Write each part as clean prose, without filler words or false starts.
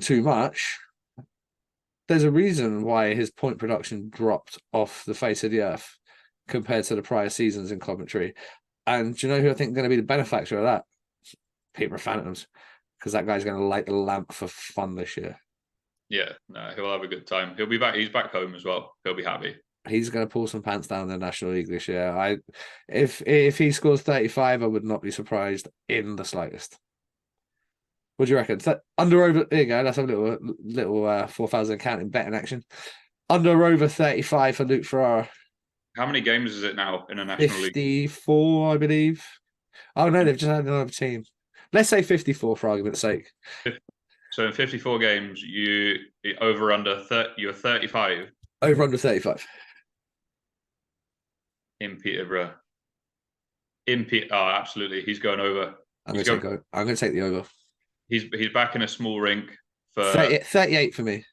too much. There's a reason why his point production dropped off the face of the earth compared to the prior seasons in Coventry. And do you know who I think is going to be the benefactor of that? Peter Phantoms, because that guy's going to light the lamp for fun this year. Yeah, no, he'll have a good time. He'll be back. He's back home as well. He'll be happy. He's going to pull some pants down in the National League this year. If he scores 35, I would not be surprised in the slightest. What do you reckon? Under over? There you go. Let's have a little 4,000 counting betting action. Under over 35 for Luke Ferrara. How many games is it now in a National League? 54, I believe. Oh no, they've just had another team. Let's say 54 for argument's sake. So in 54 games, you over under 30. You're 35 Over under 35 in Peterborough. Oh, absolutely, he's going over. I'm going to take the over. He's back in a small rink for 38 for me.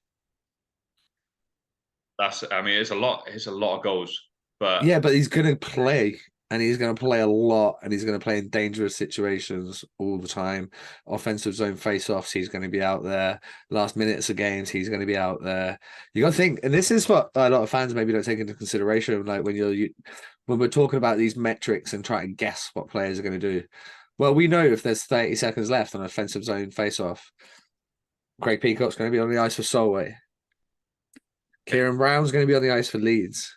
I mean, it's a lot. It's a lot of goals. But yeah, but he's going to play, and he's going to play a lot, and he's going to play in dangerous situations all the time. Offensive zone face-offs, he's going to be out there. Last minutes of games, he's going to be out there. You got to think, and this is what a lot of fans maybe don't take into consideration, like when we're talking about these metrics and trying to guess what players are going to do. Well, we know if there's 30 seconds left on an offensive zone face-off, Craig Peacock's going to be on the ice for Solway. Kieran Brown's going to be on the ice for Leeds.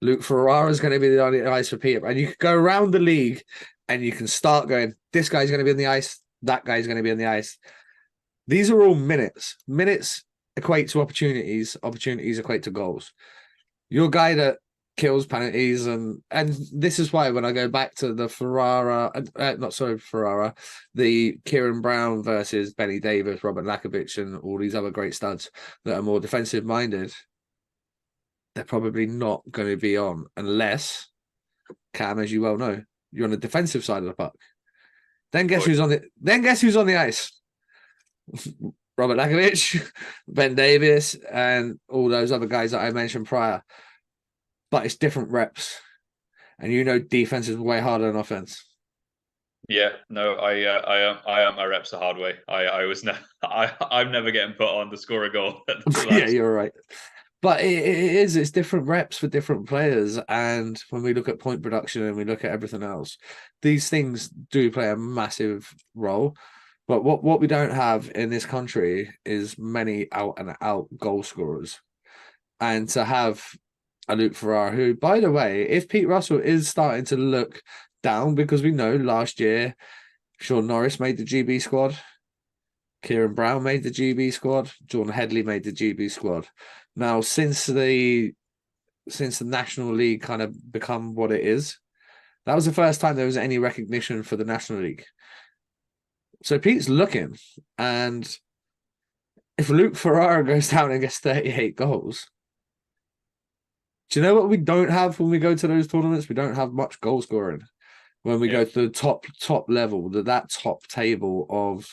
Luke Ferrara is going to be on the ice for Peter. And you can go around the league and you can start going, this guy's going to be on the ice, that guy's going to be on the ice. These are all minutes. Minutes equate to opportunities. Opportunities equate to goals. Your guy that kills penalties, and this is why when I go back to the the Kieran Brown versus Benny Davis, Robert Lakovic, and all these other great studs that are more defensive minded, they're probably not going to be on unless, Cam, as you well know, you're on the defensive side of the puck. Then guess who's on the ice? Robert Lakovic, Ben Davis, and all those other guys that I mentioned prior. But it's different reps, and defense is way harder than offense. Yeah, no, I earned my reps the hard way. I'm never getting put on to score a goal. Yeah, you're right. But it's different reps for different players, and when we look at point production and we look at everything else, these things do play a massive role. But what we don't have in this country is many out and out goal scorers, and to have a Luke Ferrara, who, by the way, if Pete Russell is starting to look down, because we know last year Sean Norris made the GB squad, Kieran Brown made the GB squad, Jordan Headley made the GB squad. Now, since the National League kind of become what it is, that was the first time there was any recognition for the National League. So Pete's looking, and if Luke Ferrara goes down and gets 38 goals, do you know what we don't have when we go to those tournaments? We don't have much goal scoring. When we go to the top level, that top table of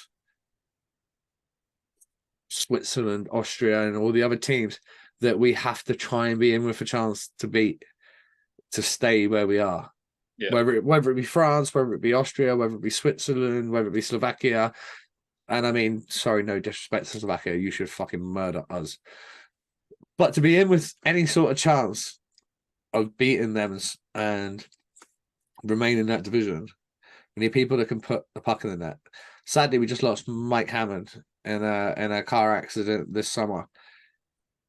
Switzerland, Austria, and all the other teams that we have to try and be in with a chance to beat to stay where we are. Yeah. Whether it be France, whether it be Austria, whether it be Switzerland, whether it be Slovakia. And I mean, sorry, no disrespect to Slovakia, you should fucking murder us. But to be in with any sort of chance of beating them and remain in that division, we need people that can put the puck in the net. Sadly, we just lost Mike Hammond in a car accident this summer.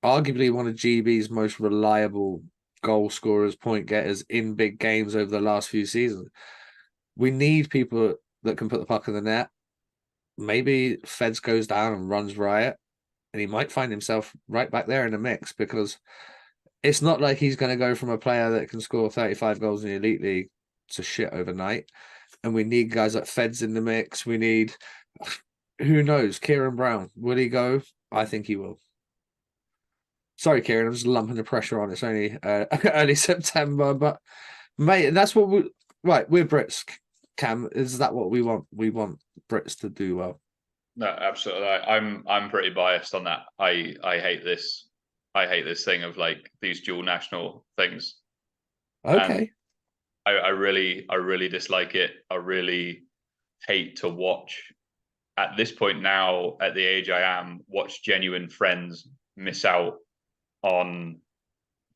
Arguably one of GB's most reliable goal scorers, point getters in big games over the last few seasons. We need people that can put the puck in the net. Maybe Feds goes down and runs riot, and he might find himself right back there in the mix, because it's not like he's going to go from a player that can score 35 goals in the Elite League to shit overnight. And we need guys like Feds in the mix. We need, who knows, Kieran Brown. Will he go? I think he will. Sorry, Kieran, I'm just lumping the pressure on. It's only early September, but mate, that's what we're Brits, Cam. Is that what we want? We want Brits to do well. No, absolutely. I'm pretty biased on that. I hate this. I hate this thing of like these dual national things. Okay. I really dislike it. I really hate to watch at this point now, at the age I am, watch genuine friends miss out on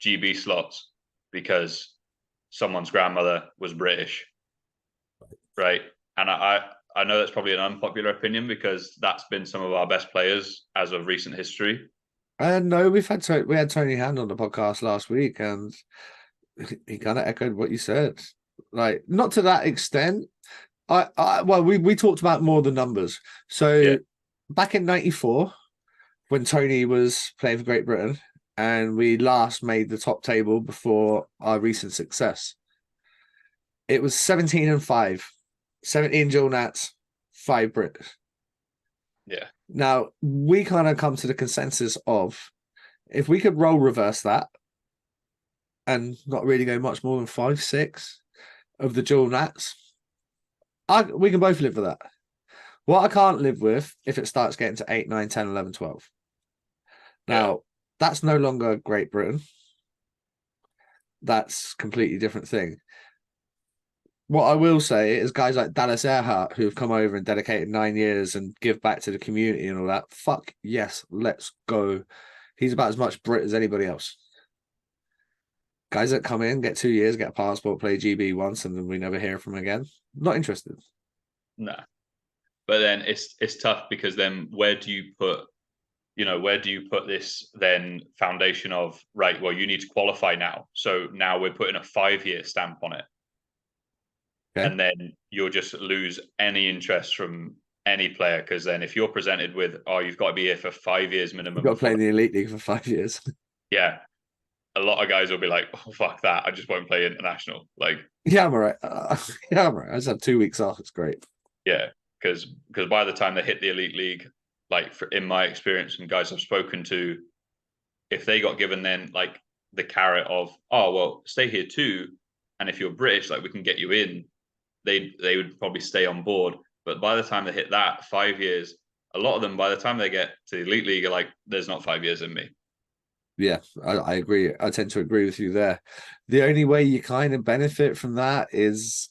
GB slots because someone's grandmother was British, right? And I know that's probably an unpopular opinion because that's been some of our best players as of recent history. No, we had Tony Hand on the podcast last week, and he kind of echoed what you said. Like, not to that extent. We talked about more the numbers. So back in '94, when Tony was playing for Great Britain, and we last made the top table before our recent success, it was 17-5, 17 dual nats, 5 Brits. Yeah. Now we kind of come to the consensus of if we could role reverse that and not really go much more than 5-6 of the dual nats, we can both live with that. What I can't live with if it starts getting to 8, 9, 10, 11, 12. Now, that's no longer Great Britain. That's a completely different thing. What I will say is guys like Dallas Earhart, who have come over and dedicated 9 years and give back to the community and all that, fuck yes, let's go. He's about as much Brit as anybody else. Guys that come in, get 2 years, get a passport, play GB once, and then we never hear from them again. Not interested. No. But then it's tough because then where do you put this then foundation of, right, well, you need to qualify now. So now we're putting a 5-year stamp on it. Okay. And then you'll just lose any interest from any player because then if you're presented with, oh, you've got to be here for 5 years minimum. You've got to play in the Elite League for 5 years. Yeah. A lot of guys will be like, oh, fuck that. I just won't play international. Like, yeah, I'm all right. Yeah, I'm all right. I just had 2 weeks off. It's great. Yeah. Because by the time they hit the Elite League, like in my experience and guys I've spoken to, if they got given then like the carrot of, oh, well, stay here too. And if you're British, like we can get you in, they would probably stay on board. But by the time they hit that 5 years, a lot of them, by the time they get to the Elite League, are like, there's not 5 years in me. Yeah, I agree. I tend to agree with you there. The only way you kind of benefit from that is,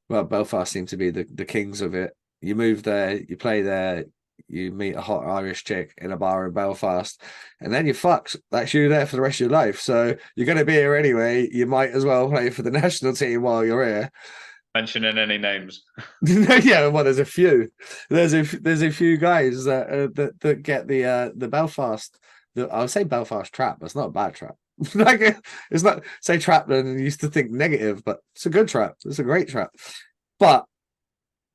well, Belfast seem to be the kings of it. You move there, you play there, you meet a hot Irish chick in a bar in Belfast, and then you're fucked. That's you there for the rest of your life. So you're going to be here anyway. You might as well play for the national team while you're here. Mentioning any names? Yeah, well, there's a few. There's a few guys that get the Belfast. I would say Belfast trap. It's not a bad trap. Like it's not say trap. And used to think negative, but it's a good trap. It's a great trap. But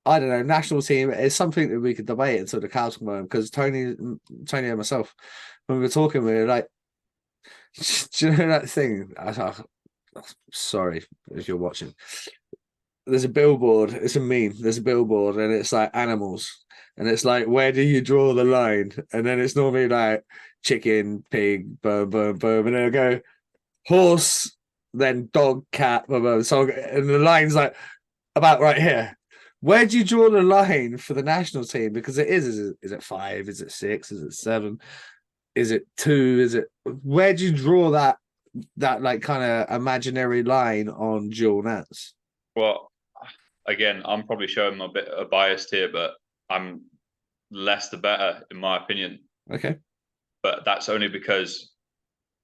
I don't know. National team is something that we could debate until the cows come home. Because Tony and myself, when we were talking, we were like, do you know that thing? Sorry if you're watching. There's a billboard. It's a meme. There's a billboard, and it's like animals, and it's like, where do you draw the line? And then it's normally like chicken, pig, boom, boom, boom, and then it'll go horse, then dog, cat, boom, boom. So, and the line's like about right here. Where do you draw the line for the national team? Because it is it 5? Is it 6? Is it 7? Is it 2? Is it where do you draw that like kind of imaginary line on dual nats? Well, again, I'm probably showing a bit of bias here, but I'm less the better in my opinion. Okay. But that's only because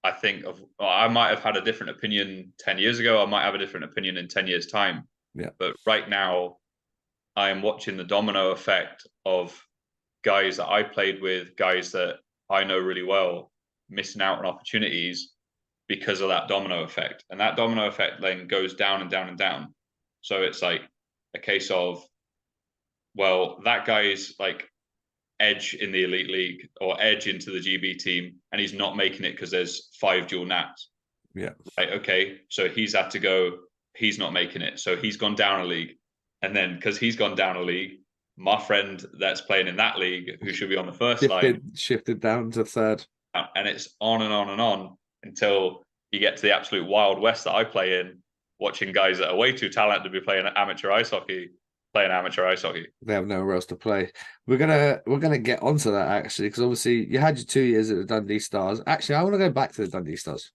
I think I might have had a different opinion 10 years ago. I might have a different opinion in 10 years' time. Yeah. But right now, I am watching the domino effect of guys that I played with, guys that I know really well, missing out on opportunities because of that domino effect. And that domino effect then goes down and down and down. So it's like a case of, well, that guy's like edge in the Elite League or edge into the GB team, and he's not making it because there's 5 dual nats. Yeah. Like, okay, so he's had to go, he's not making it. So he's gone down a league. And then because he's gone down a league, my friend that's playing in that league, who should be on the first line, shifted down to third. And it's on and on and on until you get to the absolute Wild West that I play in, watching guys that are way too talented to be playing amateur ice hockey. They have nowhere else to play. We're gonna get onto that actually, because obviously you had your 2 years at the Dundee Stars. Actually, I want to go back to the Dundee Stars.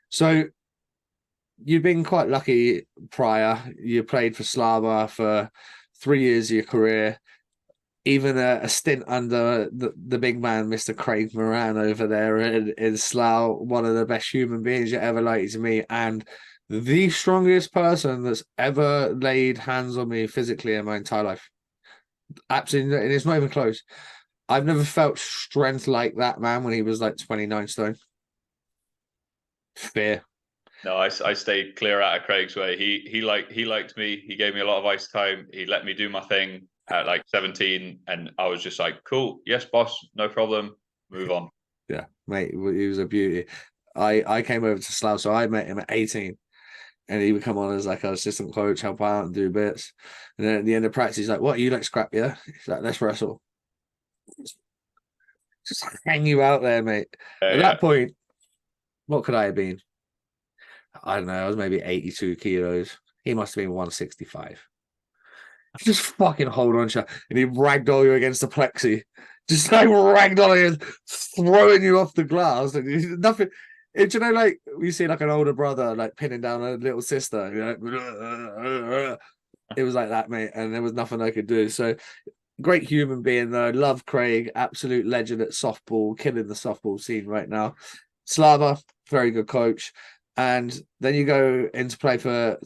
So you've been quite lucky prior. You played for Slava for 3 years of your career. even a stint under the big man, Mr. Craig Moran over there in Slough, one of the best human beings you ever liked to meet, and the strongest person that's ever laid hands on me physically in my entire life. Absolutely, and it's not even close. I've never felt strength like that man when he was like 29 stone. Fear. No, I stayed clear out of Craig's way. He liked me. He gave me a lot of ice time. He let me do my thing at like 17, and I was just like, cool, yes, boss, no problem. Move on. Yeah, mate, he was a beauty. I came over to Slough, so I met him at 18, and he would come on as like an assistant coach, help out and do bits. And then at the end of practice, he's like, "What, you like scrap? Yeah." He's like, "Let's wrestle." Just hang you out there, mate. At that point, what could I have been? I don't know. I was maybe 82 kilos. He must have been 165. Just fucking hold on, Sha. And he ragdoll you against the plexi. Just like ragdolling you, throwing you off the glass. And nothing. Do you know, like, we see like an older brother like pinning down a little sister. You know? It was like that, mate. And there was nothing I could do. So great human being, though. Love Craig. Absolute legend at softball. Killing the softball scene right now. Slava, very good coach. And then you go in to play for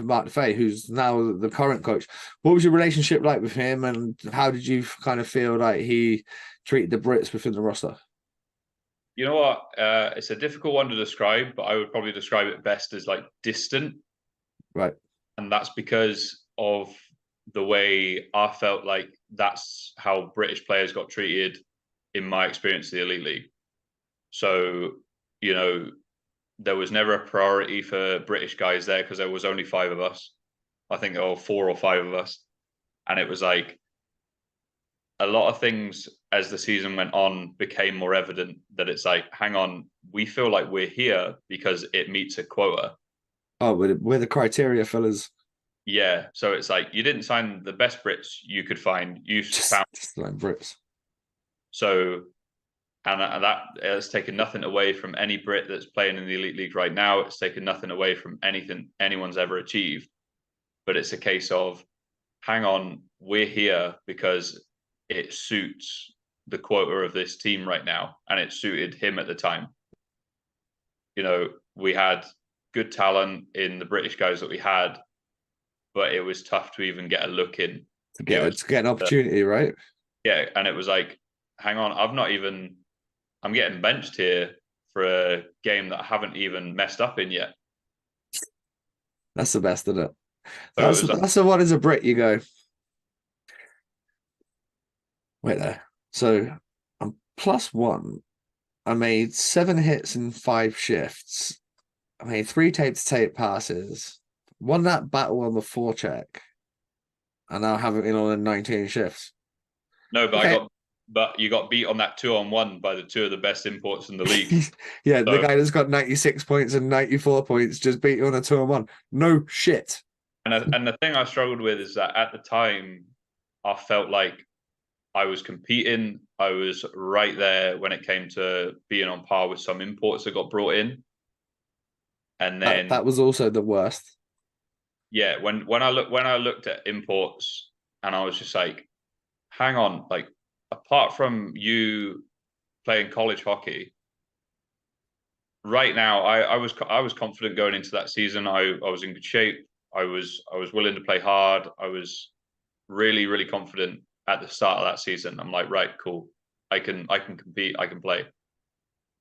Mark DeFay, who's now the current coach. What was your relationship like with him, and how did you kind of feel like he treated the Brits within the roster? You know what? It's a difficult one to describe, but I would probably describe it best as like distant. Right. And that's because of the way I felt like that's how British players got treated in my experience of the Elite League. So, you know, there was never a priority for British guys there because there was only 5 of us. I think there were 4 or 5 of us. And it was like a lot of things as the season went on became more evident that it's like, hang on, we feel like we're here because it meets a quota. Oh, we're the criteria fillers. Yeah. So it's like you didn't sign the best Brits you could find. You found just like Brits. So and that has taken nothing away from any Brit that's playing in the Elite League right now. It's taken nothing away from anything anyone's ever achieved. But it's a case of, hang on, we're here because it suits the quota of this team right now, and it suited him at the time. You know, we had good talent in the British guys that we had, but it was tough to even get a look in. To get an opportunity, right? Yeah, and it was like, hang on, I'm getting benched here for a game that I haven't even messed up in yet. That's the best, isn't it? So that's the one as a Brit you go, wait there. So I'm +1. I made 7 hits in 5 shifts. I made 3 tape-to-tape passes. Won that battle on the forecheck. And now have it in on 19 shifts. No, but but you got beat on that 2-on-1 by the 2 of the best imports in the league. Yeah, so, the guy that's got 96 points and 94 points just beat you on a 2-on-1. No shit. And the thing I struggled with is that at the time, I felt like I was competing. I was right there when it came to being on par with some imports that got brought in. And then that was also the worst. Yeah, when I looked at imports, and I was just like, hang on, like apart from you playing college hockey, right now I was confident going into that season. I was in good shape. I was willing to play hard. I was really confident at the start of that season. I'm like, right, cool. I can compete, I can play.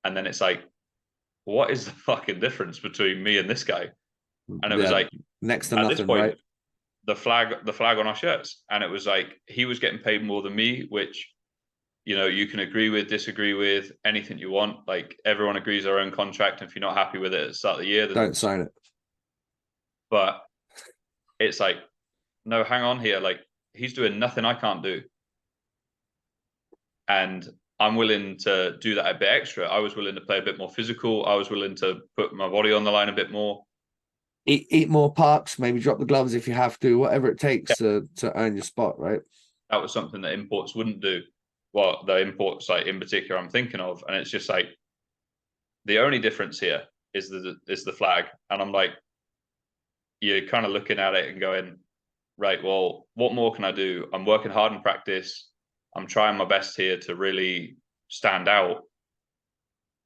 And then it's like, what is the fucking difference between me and this guy? And it was like next to nothing, point, right? The flag on our shirts. And it was like he was getting paid more than me, which, you know, you can agree with, disagree with, anything you want. Like everyone agrees their own contract. And if you're not happy with it at the start of the year, then don't sign it. But it's like, no, hang on here. Like he's doing nothing I can't do. And I'm willing to do that a bit extra. I was willing to play a bit more physical. I was willing to put my body on the line a bit more. Eat more pucks, maybe drop the gloves if you have to, whatever it takes to earn your spot, right? That was something that imports wouldn't do. Well, the imports, like in particular, I'm thinking of, and it's just like the only difference here is the flag, and I'm like, you're kind of looking at it and going, right, well, what more can I do? I'm working hard in practice. I'm trying my best here to really stand out.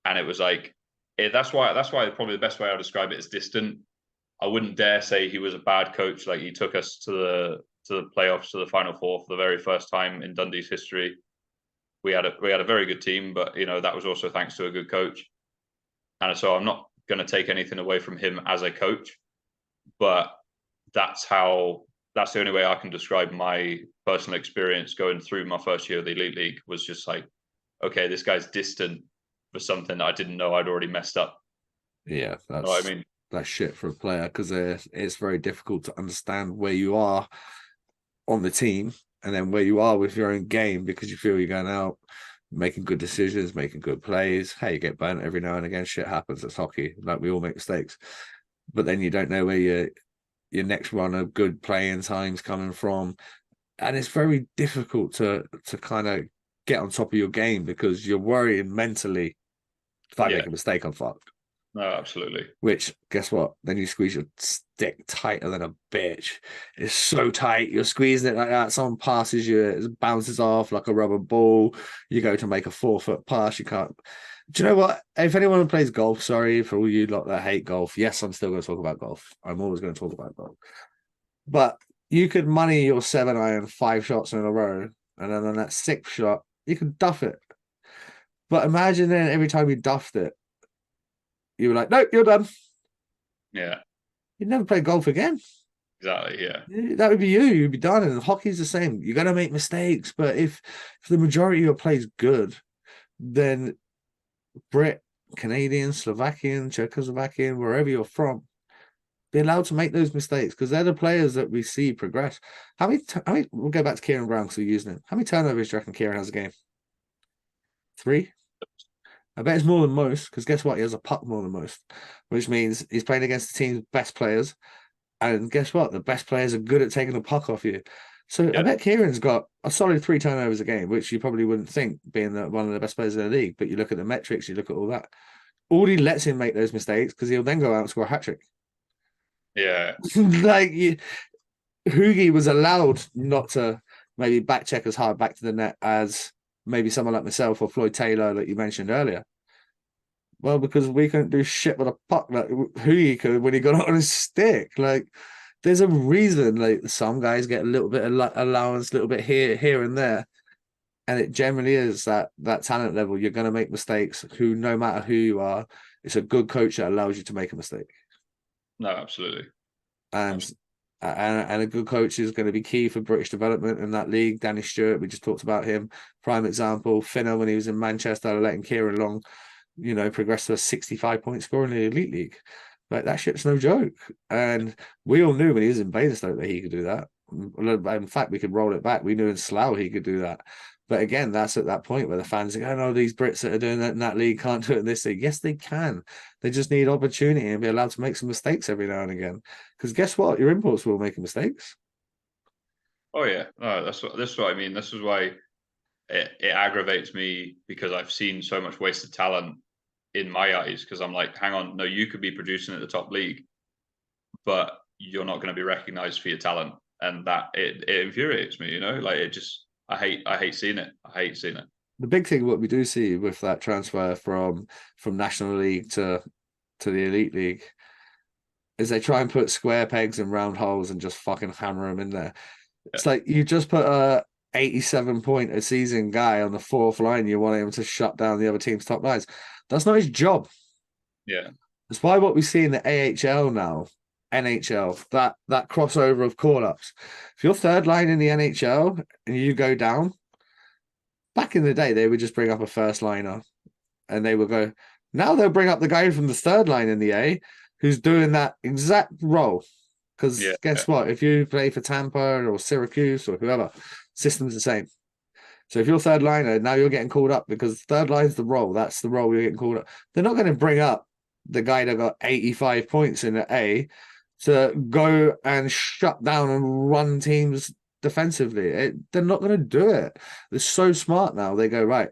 And it was like, that's why probably the best way I'll describe it is distant. I wouldn't dare say he was a bad coach. Like, he took us to the playoffs, to the Final Four for the very first time in Dundee's history. We had a very good team, but that was also thanks to a good coach. And so I'm not going to take anything away from him as a coach, but that's the only way I can describe my personal experience going through my first year of the Elite League. Was just like, okay, this guy's distant for something that I didn't know I'd already messed up. Yeah, that's what I mean. That's shit for a player, because it's very difficult to understand where you are on the team and then where you are with your own game, because you feel you're going out, making good decisions, making good plays. Hey, you get burnt every now and again. Shit happens. It's hockey. Like, we all make mistakes. But then you don't know where your next run of good playing time's coming from. And it's very difficult to kind of get on top of your game, because you're worrying mentally, if I make a mistake, I'm fucked. No, absolutely. Which, guess what? Then you squeeze your stick tighter than a bitch. It's so tight. You're squeezing it like that. Someone passes you, it bounces off like a rubber ball. You go to make a 4-foot pass. You can't. Do you know what? If anyone plays golf, sorry for all you lot that hate golf. Yes, I'm still going to talk about golf. I'm always going to talk about golf. But you could money your 7-iron 5 shots in a row, and then on that 6th shot, you could duff it. But imagine then every time you duffed it, you were like, nope, you're done. Yeah. You'd never play golf again. Exactly, yeah. That would be you. You'd be done. And hockey's the same. You're going to make mistakes. But if the majority of your play is good, then Brit, Canadian, Slovakian, Czechoslovakian, wherever you're from, be allowed to make those mistakes, because they're the players that we see progress. How many we'll go back to Kieran Brown, because we're using him. How many turnovers do you reckon Kieran has a game? 3? I bet it's more than most, because guess what? He has a puck more than most, which means he's playing against the team's best players. And guess what? The best players are good at taking the puck off you. So I bet Kieran's got a solid 3 turnovers a game, which you probably wouldn't think, being one of the best players in the league. But you look at the metrics, you look at all that. Already lets him make those mistakes, because he'll then go out and score a hat trick. Yeah. Like, Hoogie was allowed not to maybe back check as hard back to the net as maybe someone like myself or Floyd Taylor that you mentioned earlier. Well, because we couldn't do shit with a puck like Hoogie could when he got on his stick. Like, there's a reason. Like, some guys get a little bit of allowance, a little bit here and there, and it generally is that talent level. You're going to make mistakes. No matter who you are, it's a good coach that allows you to make a mistake. No, absolutely. And a good coach is going to be key for British development in that league. Danny Stewart, we just talked about him. Prime example. Finner, when he was in Manchester, letting Kieran Long, progress to a 65-point score in the Elite League. Like, that shit's no joke. And we all knew when he was in Basingstoke that he could do that. In fact, we could roll it back. We knew in Slough he could do that. But again, that's at that point where the fans are going, oh, these Brits that are doing that in that league can't do it in this league. Yes, they can. They just need opportunity and be allowed to make some mistakes every now and again. Because guess what? Your imports will make mistakes. Oh, yeah. No, that's what I mean. This is why it aggravates me, because I've seen so much wasted talent in my eyes, because I'm like, hang on, no, you could be producing at the top league, but you're not going to be recognized for your talent. And that it infuriates me, like, it just, I hate seeing it. The big thing, what we do see with that transfer from National League to the Elite League, is they try and put square pegs in round holes and just fucking hammer them in there. Yeah. It's like, you just put a 87-point a season guy on the 4th line. You want him to shut down the other team's top lines. That's not his job. Yeah. That's why what we see in the AHL now, NHL, that crossover of call-ups. If you're third line in the NHL and you go down, back in the day, they would just bring up a first liner and they would go, now they'll bring up the guy from the third line in the A who's doing that exact role. Because guess what? If you play for Tampa or Syracuse or whoever, system's the same. So if you're third liner, now you're getting called up, because third line's the role. That's the role you're getting called up. They're not going to bring up the guy that got 85 points in the A to go and shut down and run teams defensively. They're not going to do it. They're so smart now. They go, right,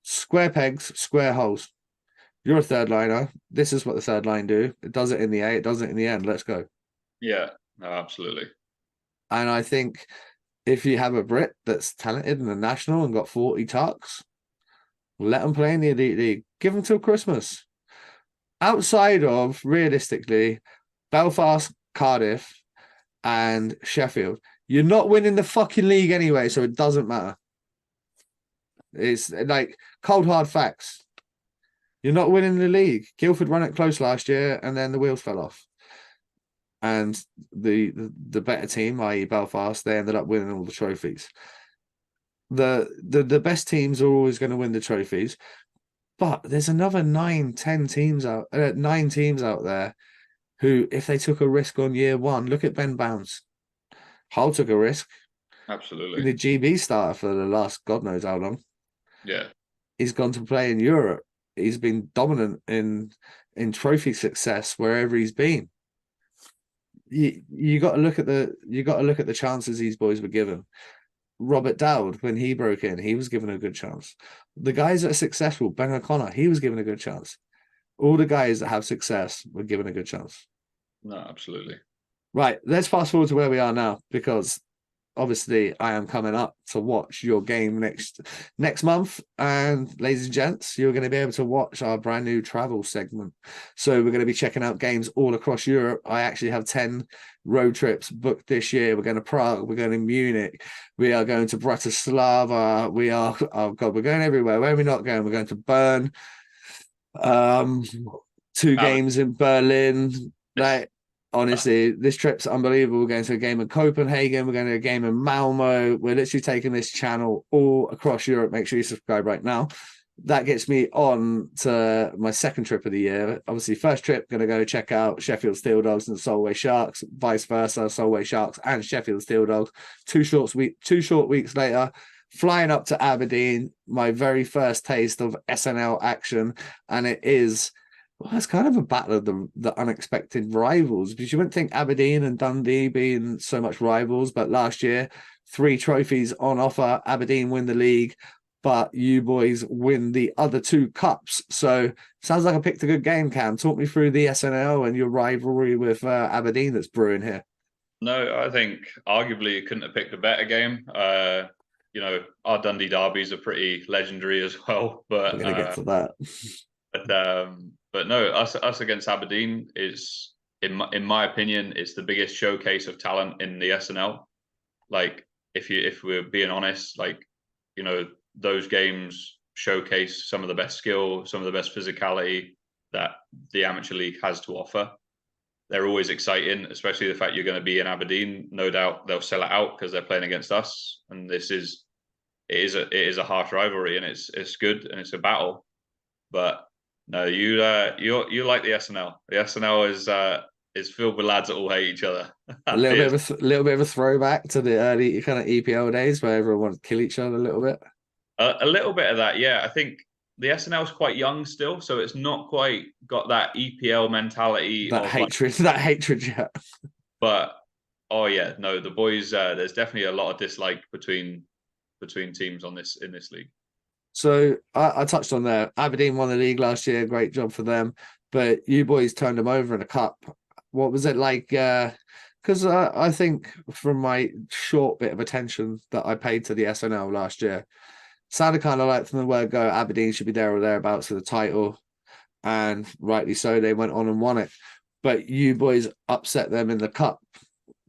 square pegs, square holes. You're a third liner. This is what the third line do. It does it in the A. It does it in the end. Let's go. Yeah, no, absolutely. And I think if you have a Brit that's talented in the national and got 40 tucks, let them play in the Elite League. Give them till Christmas. Outside of, realistically, Belfast, Cardiff, and Sheffield, you're not winning the fucking league anyway, so it doesn't matter. It's like cold hard facts. You're not winning the league. Guildford won it close last year, and then the wheels fell off. And the better team, i.e. Belfast, they ended up winning all the trophies. The best teams are always going to win the trophies, but there's another 9 teams out there who, if they took a risk on year one, look at Ben Bounds. Hull took a risk. Absolutely. The GB starter for the last God knows how long. Yeah. He's gone to play in Europe. He's been dominant in trophy success wherever he's been. You got to look at the chances these boys were given. Robert Dowd, when he broke in, he was given a good chance. The guys that are successful, Ben O'Connor, he was given a good chance. All the guys that have success were given a good chance. No, absolutely. Right, let's fast forward to where we are now, because obviously I am coming up to watch your game next month. And ladies and gents, you're going to be able to watch our brand new travel segment. So we're going to be checking out games all across Europe. I actually have 10 road trips booked this year. We're going to Prague. We're going to Munich. We are going to Bratislava. We're going everywhere. Where are we not going? We're going to Bern. 2 games in Berlin. Like, honestly, this trip's unbelievable. We're going to a game in Copenhagen. We're going to a game in Malmo. We're literally taking this channel all across Europe. Make sure you subscribe right now. That gets me on to my second trip of the year. Obviously, first trip, going to go check out Sheffield Steel Dogs and Solway Sharks, vice versa, Solway Sharks and Sheffield Steel Dogs. 2 short weeks later, flying up to Aberdeen, my very first taste of SNL action. And it is... well, it's kind of a battle of the unexpected rivals, because you wouldn't think Aberdeen and Dundee being so much rivals, but last year, 3 trophies on offer. Aberdeen win the league, but you boys win the other 2 cups. So sounds like I picked a good game, Cam. Talk me through the SNL and your rivalry with Aberdeen that's brewing here. No, I think arguably you couldn't have picked a better game. Our Dundee derbies are pretty legendary as well. But we're going to get to that. But no, us against Aberdeen is, in my opinion, it's the biggest showcase of talent in the SNL. Like, if we're being honest, like, those games showcase some of the best skill, some of the best physicality that the amateur league has to offer. They're always exciting, especially the fact you're going to be in Aberdeen. No doubt they'll sell it out because they're playing against us, and it is a harsh rivalry, and it's good and it's a battle. But no, you like the SNL. The SNL is filled with lads that all hate each other. A little bit of a throwback to the early kind of EPL days where everyone wanted to kill each other a little bit. A little bit of that, yeah. I think the SNL is quite young still, so it's not quite got that EPL mentality. That hatred yet. But oh yeah, no, the boys. There's definitely a lot of dislike between teams in this league. So I touched on there. Aberdeen won the league last year. Great job for them. But you boys turned them over in a cup. What was it like? Because I think from my short bit of attention that I paid to the SNL last year, sounded kind of like from the word go, Aberdeen should be there or thereabouts for the title. And rightly so, they went on and won it. But you boys upset them in the cup.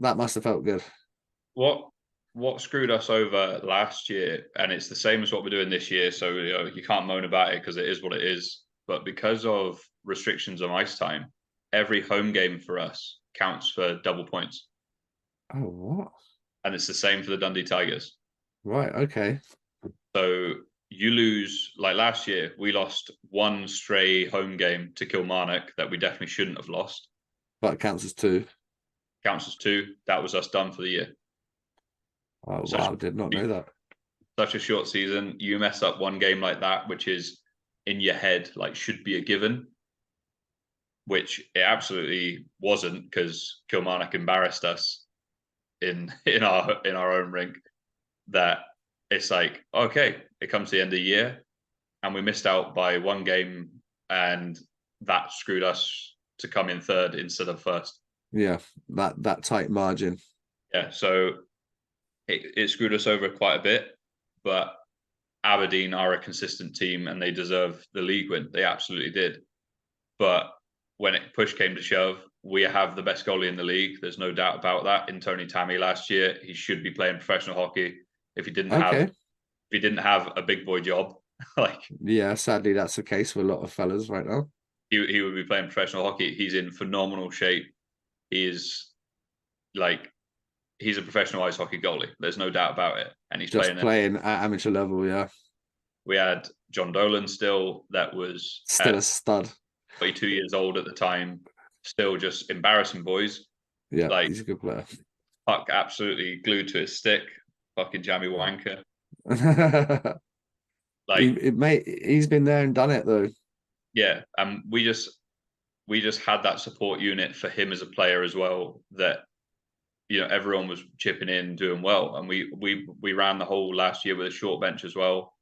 That must have felt good. What screwed us over last year, and it's the same as what we're doing this year, so you can't moan about it because it is what it is. But because of restrictions on ice time, every home game for us counts for double points. Oh, what? And it's the same for the Dundee Tigers. Right, okay. So you lose, like last year, we lost 1 stray home game to Kilmarnock that we definitely shouldn't have lost. But it counts as 2. Counts as 2. That was us done for the year. Oh, wow, I did not know that. Such a short season. You mess up 1 game like that, which is in your head, like should be a given, which it absolutely wasn't, because Kilmarnock embarrassed us in our own rink. That it's like, okay, it comes to the end of the year and we missed out by 1 game, and that screwed us to come in 3rd instead of 1st. Yeah, that tight margin. Yeah, so it screwed us over quite a bit, but Aberdeen are a consistent team and they deserve the league win. They absolutely did. But when push came to shove, we have the best goalie in the league. There's no doubt about that. In Tony Tammy last year, he should be playing professional hockey if he didn't have a big boy job. Yeah, sadly that's the case for a lot of fellas right now. He would be playing professional hockey. He's in phenomenal shape. He's a professional ice hockey goalie. There's no doubt about it. And he's just playing at amateur level, yeah. We had John Dolan still, that was still a stud. 22 years old at the time, still just embarrassing boys. Yeah, he's a good player. Puck absolutely glued to his stick. Fucking jammy wanker. He's been there and done it though. Yeah, and we just had that support unit for him as a player as well, that everyone was chipping in, doing well, and we ran the whole last year with a short bench as well.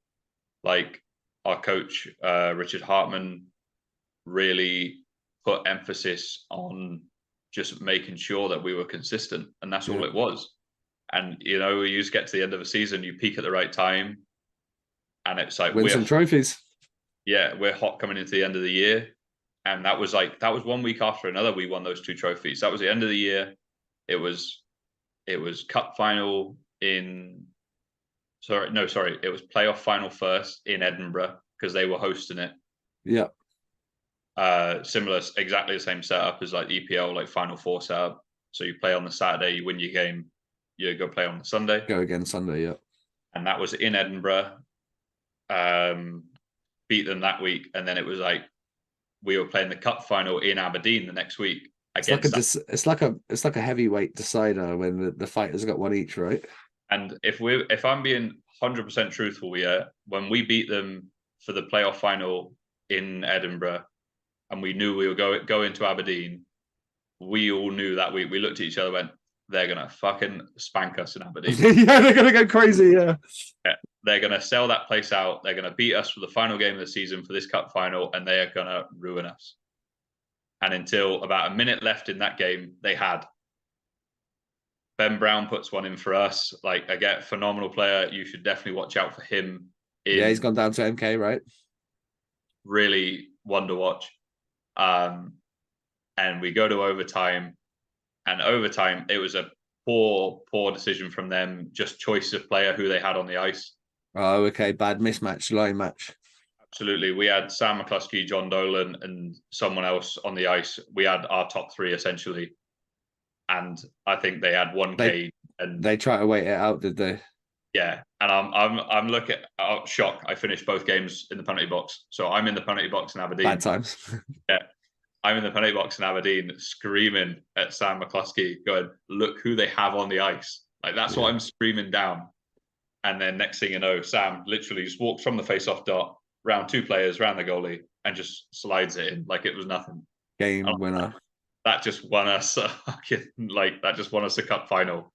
Like our coach Richard Hartman really put emphasis on just making sure that we were consistent, and that's all it was. And you just get to the end of a season, you peak at the right time, and it's like win some trophies. Yeah, we're hot coming into the end of the year, and that was 1 week after another. We won those 2 trophies. That was the end of the year. It was cup final it was playoff final first in Edinburgh because they were hosting it. Yeah. Similar, exactly the same setup as like the EPL, like Final Four setup. So you play on the Saturday, you win your game, you go play on the Sunday. Go again Sunday, yeah. And that was in Edinburgh. Beat them that week, and then it was like we were playing the cup final in Aberdeen the next week. It's like a heavyweight decider when the fighters got one each, right? And if I'm being 100% truthful, when we beat them for the playoff final in Edinburgh, and we knew we were going to Aberdeen, we all knew that week. We looked at each other, and went, "They're gonna fucking spank us in Aberdeen." Yeah, they're gonna go crazy. Yeah, they're gonna sell that place out. They're gonna beat us for the final game of the season for this cup final, and they are gonna ruin us. And until about a minute left in that game, they had. Ben Brown puts one in for us. Like, again, phenomenal player. You should definitely watch out for him. Yeah, he's gone down to MK, right? Really one to watch. And we go to overtime. And overtime, it was a poor decision from them. Just choice of player who they had on the ice. Oh, okay. Bad mismatch, line match. Absolutely. We had Sam McCluskey, John Dolan, and someone else on the ice. We had our top 3 essentially. And I think they had 1K. And they try to wait it out, did they? Yeah. And I'm looking shock. I finished both games in the penalty box. So I'm in the penalty box in Aberdeen. Bad times. Yeah. I'm in the penalty box in Aberdeen screaming at Sam McCluskey, going, "Look who they have on the ice." Like, that's what I'm screaming down. And then next thing you know, Sam literally just walks from the face-off dot, round 2 players, round the goalie, and just slides it in like it was nothing. Game winner. That just won us a cup final.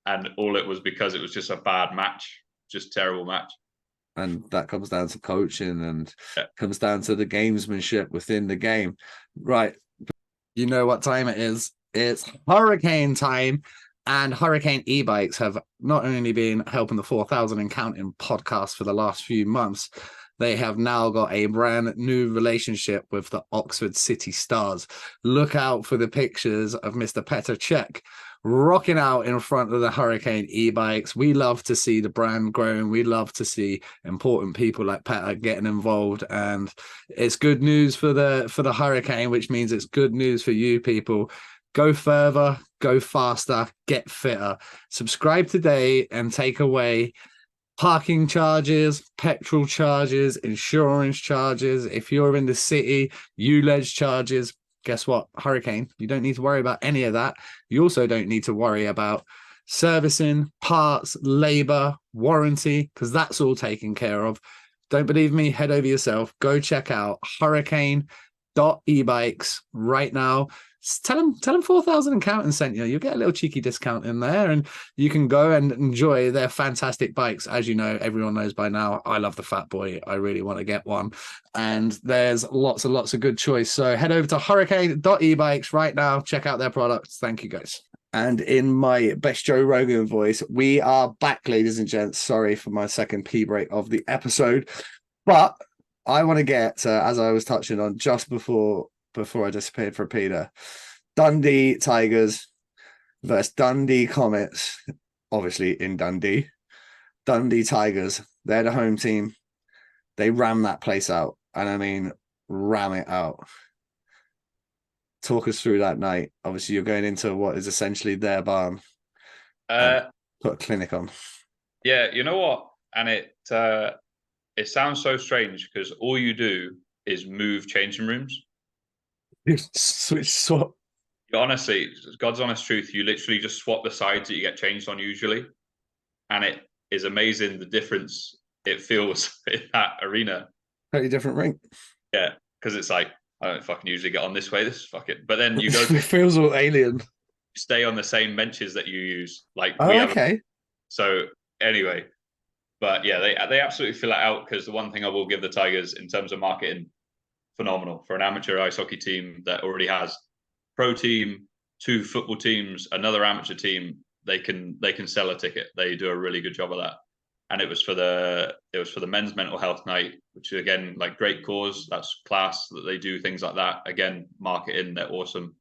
And all it was because it was just a bad match, just terrible match. And that comes down to coaching and comes down to the gamesmanship within the game. Right. You know what time it is. It's hurricane time. And Hurricane e-bikes have not only been helping the 4,000 and Counting podcast for the last few months, they have now got a brand new relationship with the Oxford City Stars. Look out for the pictures of Mr. Petr Cech rocking out in front of the Hurricane e-bikes. We love to see the brand growing. We love to see important people like Petr getting involved, and it's good news for the Hurricane, which means it's good news for you people. Go further, go faster, get fitter. Subscribe today and take away parking charges, petrol charges, insurance charges. If you're in the city, ULEZ charges. Guess what? Hurricane, you don't need to worry about any of that. You also don't need to worry about servicing, parts, labor, warranty, because that's all taken care of. Don't believe me? Head over yourself. Go check out hurricane.ebikes right now. Tell them 4,000 and Counting sent you. You'll get a little cheeky discount in there, and you can go and enjoy their fantastic bikes. As you know, everyone knows by now, I love the Fat Boy. I really want to get one. And there's lots and lots of good choice. So head over to hurricane.ebikes right now. Check out their products. Thank you, guys. And in my best Joe Rogan voice, we are back, ladies and gents. Sorry for my second pee break of the episode, but I want to get, as I was touching on just before I disappeared for Peter, Dundee Tigers versus Dundee Comets, obviously in Dundee. Dundee Tigers, they're the home team. They ram that place out, and I mean, ram it out. Talk us through that night. Obviously, you're going into what is essentially their barn. Put a clinic on. Yeah, you know what? And it sounds so strange because all you do is move changing rooms. Swap. Honestly, God's honest truth, you literally just swap the sides that you get changed on usually. And it is amazing the difference it feels in that arena. Totally different ring. Yeah, because it's like, I don't fucking usually get on this way. This is fucking. But then you go. It feels all alien. Stay on the same benches that you use. Like okay. So anyway, but yeah, they absolutely fill it out because the one thing I will give the Tigers in terms of marketing, phenomenal for an amateur ice hockey team that already has pro team, 2 football teams, another amateur team. They can sell a ticket. They do a really good job of that. And it was for the men's mental health night, which again, like great cause. That's class that they do things like that. Again, marketing, they're awesome.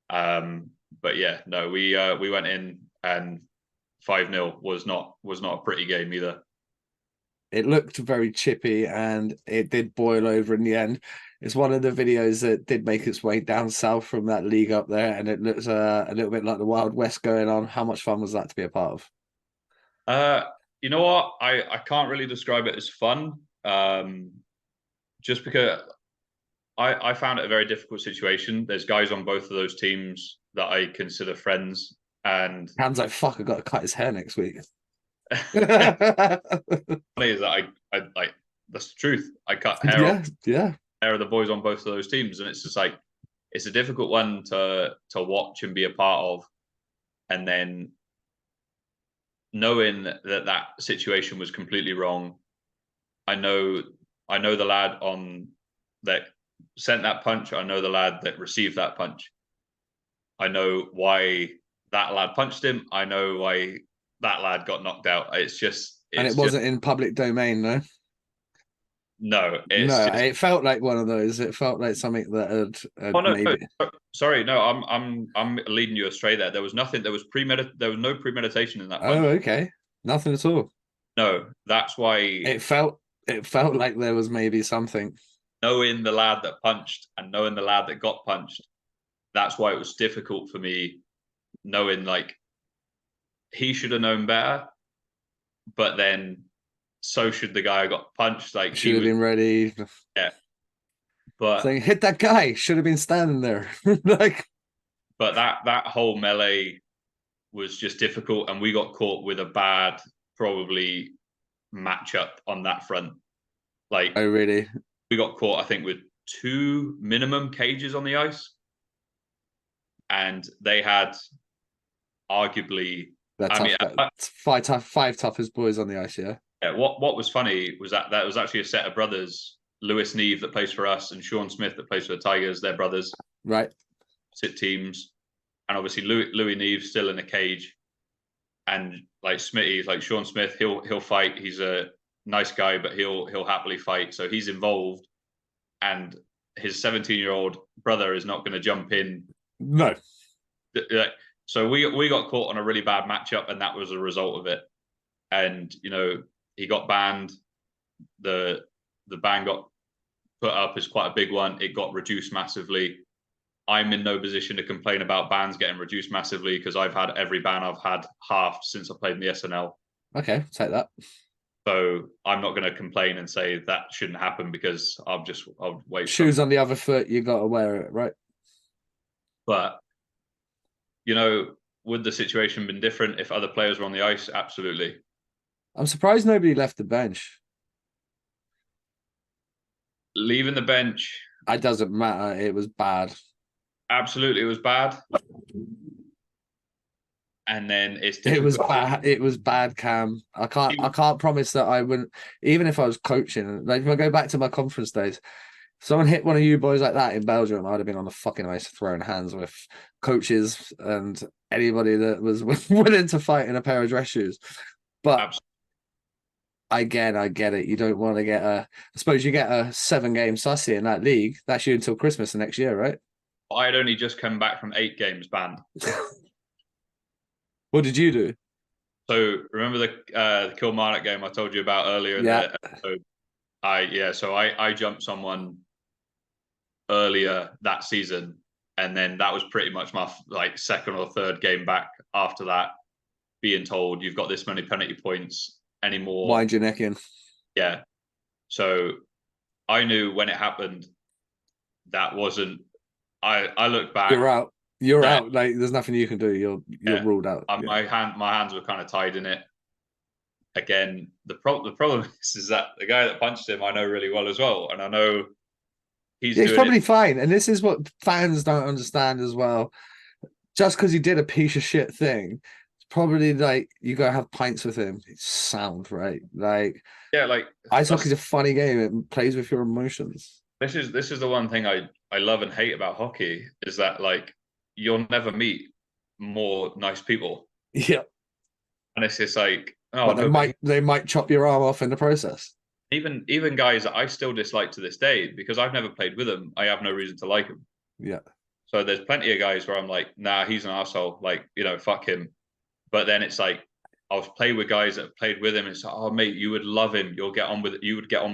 But yeah, no, we went in and 5-0 was not a pretty game either. It looked very chippy and it did boil over in the end. It's one of the videos that did make its way down south from that league up there, and it looks a little bit like the Wild West going on. How much fun was that to be a part of? You know what? I can't really describe it as fun, just because I found it a very difficult situation. There's guys on both of those teams that I consider friends, and Cam's like, fuck, I got to cut his hair next week. Funny is that I like, that's the truth. I cut hair hair of the boys on both of those teams, and it's just like, it's a difficult one to watch and be a part of, and then knowing that situation was completely wrong. I know the lad on that sent that punch. I know the lad that received that punch. I know why that lad punched him. I know why that lad got knocked out. And it wasn't in public domain, no? No, it felt like one of those. It felt like something that had maybe. No, sorry, no, I'm leading you astray there. There was nothing. There was no premeditation in that punch. Oh, okay, nothing at all. No, that's why it felt like there was maybe something. Knowing the lad that punched and knowing the lad that got punched, that's why it was difficult for me. Knowing like he should have known better, but then so should the guy who got punched. Like should have been ready. Yeah, but saying hit that guy, should have been standing there. Like, but that whole melee was just difficult, and we got caught with a bad probably matchup on that front. Like, oh really? We got caught, I think, with 2 minimum cages on the ice, and they had arguably. Five toughest boys on the ice, yeah. Yeah. What was funny was that was actually a set of brothers, Lewis Neve that plays for us and Sean Smith that plays for the Tigers. They're brothers, right? Sit teams, and obviously Louis Neve still in a cage, and like Smitty, like Sean Smith, he'll fight. He's a nice guy, but he'll happily fight. So he's involved, and his 17-year-old brother is not going to jump in. No. So we got caught on a really bad matchup, and that was a result of it. And he got banned. The ban got put up as quite a big one. It got reduced massively. I'm in no position to complain about bans getting reduced massively because I've had every ban I've had halved since I played in the SNL. Okay, take that. So I'm not going to complain and say that shouldn't happen because I'll wait. Shoes on the other foot, you got to wear it, right? But would the situation been different if other players were on the ice? Absolutely. I'm surprised nobody left the bench. Leaving the bench. It doesn't matter. It was bad. Absolutely, it was bad. And then it was bad. It was bad, Cam. I can't promise that I wouldn't, even if I was coaching. Like if I go back to my conference days, Someone hit one of you boys like that in Belgium, I'd have been on the fucking ice throwing hands with coaches and anybody that was willing to fight in a pair of dress shoes. But Absolutely. again, I get it. You don't want to get I suppose you get a 7-game sussy in that league. That's you until Christmas the next year, right? I had only just come back from 8 games banned. What did you do? So remember the Kilmarnock game I told you about earlier in the episode? I jumped someone earlier that season, and then that was pretty much my like second or third game back after that, being told you've got this many penalty points anymore. Wind your neck in. Yeah. So I knew when it happened that wasn't. I look back. You're out. You're out. Like there's nothing you can do. You're ruled out. My hands were kind of tied in it. Again, the problem is that the guy that punched him I know really well as well, and I know he's probably fine. And this is what fans don't understand as well. Just because he did a piece of shit thing, it's probably like you gotta have pints with him. It's sound right. Like ice hockey's a funny game. It plays with your emotions. This is the one thing I love and hate about hockey is that like you'll never meet more nice people. Yeah. And it's just like they might chop your arm off in the process. Even guys that I still dislike to this day because I've never played with them, I have no reason to like them. Yeah. So there's plenty of guys where I'm like, nah, he's an arsehole, like, fuck him. But then it's like I'll play with guys that have played with him and it's like, oh mate, you would love him. You would get on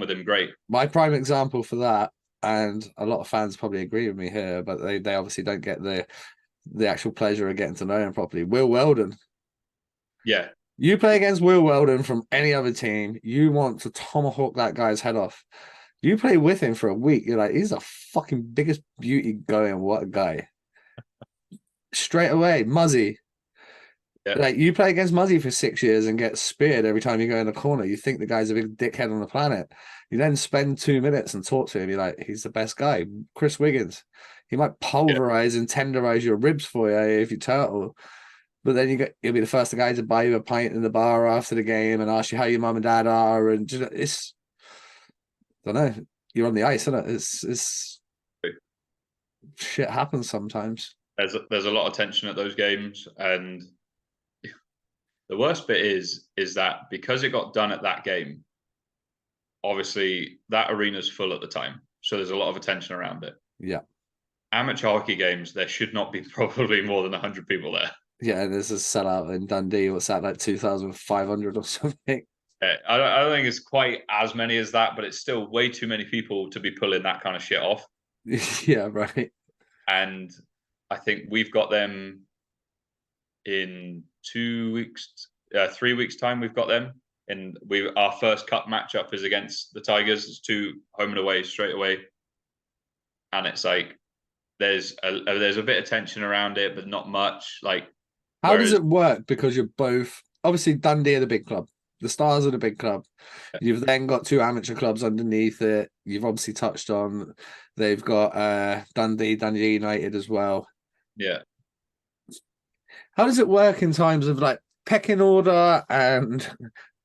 with him great. My prime example for that, and a lot of fans probably agree with me here, but they obviously don't get the actual pleasure of getting to know him properly. Will Weldon. Yeah. You play against Will Weldon from any other team, you want to tomahawk that guy's head off. You play with him for a week, you're like, he's the fucking biggest beauty going. What a guy. Straight away, Muzzy. Yeah. Like you play against Muzzy for 6 years and get speared every time you go in the corner. You think the guy's a big dickhead on the planet. You then spend 2 minutes and talk to him. You're like, he's the best guy. Chris Wiggins. He might pulverize and tenderize your ribs for you if you turtle. But then you'll be the first guy to buy you a pint in the bar after the game and ask you how your mum and dad are. And it's, I don't know, you're on the ice, isn't it? It's shit happens sometimes. There's a lot of tension at those games. And the worst bit is that because it got done at that game, obviously that arena's full at the time. So there's a lot of attention around it. Yeah. Amateur hockey games, there should not be probably more than 100 people there. Yeah, there's a sellout in Dundee. What's that, like 2,500 or something? I don't think it's quite as many as that, but it's still way too many people to be pulling that kind of shit off. Yeah, right. And I think we've got them in 2 weeks, 3 weeks time. We've got them, and our first cup matchup is against the Tigers. It's 2 home and away straight away, and it's like there's a bit of tension around it, but not much. Like. How does it work? Because you're both obviously Dundee are the big club, the Stars are the big club. You've then got 2 amateur clubs underneath it. You've obviously touched on they've got Dundee United as well. Yeah. How does it work in terms of like pecking order? And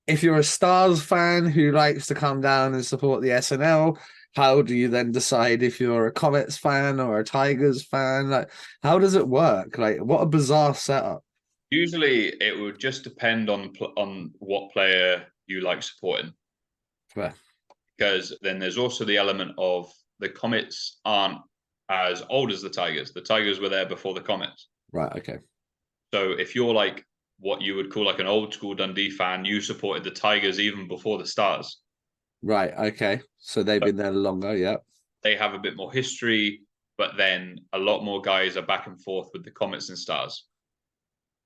if you're a Stars fan who likes to come down and support the SNL, how do you then decide if you're a Comets fan or a Tigers fan? Like, how does it work? Like, what a bizarre setup. Usually, it would just depend on what player you like supporting. Fair. Because then there's also the element of the Comets aren't as old as the Tigers. The Tigers were there before the Comets. Right. Okay. So if you're like what you would call like an old school Dundee fan, you supported the Tigers even before the Stars. Right. Okay. So they've been there longer. Yeah. They have a bit more history, but then a lot more guys are back and forth with the Comets and Stars.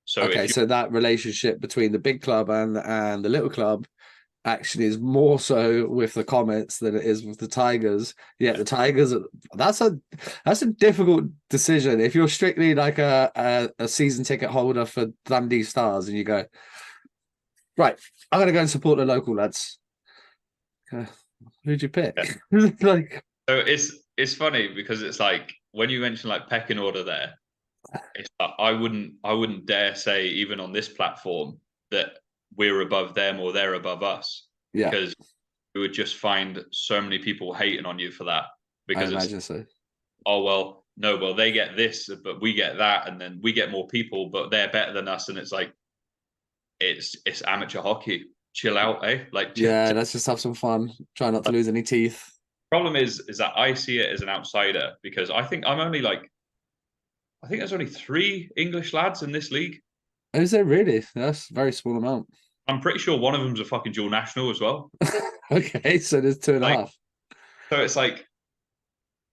So okay, so that relationship between the big club and the little club actually is more so with the Comets than it is with the Tigers. Yeah, the Tigers, that's a difficult decision. If you're strictly like a season ticket holder for Dundee Stars and you go, right, I'm going to go and support the local lads. Who'd you pick? Yeah. Like, so it's funny because it's like when you mention like pecking order there, it's like, I wouldn't dare say even on this platform that we're above them or they're above us. Yeah. Because you would just find so many people hating on you for that. because I imagine so. Oh well, no, well they get this, but we get that, and then we get more people, but they're better than us, and it's like it's amateur hockey. Chill out, eh? Like, Yeah, let's just have some fun. Try not to lose any teeth. problem is that I see it as an outsider because I think I think there's only 3 English lads in this league. Is there really? That's a very small amount. I'm pretty sure one of them's a fucking dual national as well. Okay, so there's two and a Like, half. so it's like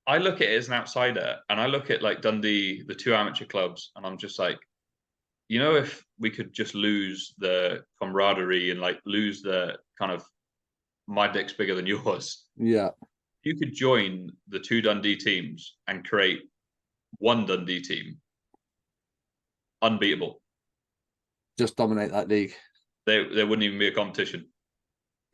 I look at it as an outsider, and I look at like Dundee, the 2 amateur clubs, and I'm just like, if we could just lose the camaraderie and like lose the kind of my dick's bigger than yours. Yeah. You could join the 2 Dundee teams and create one Dundee team. Unbeatable. Just dominate that league. There wouldn't even be a competition.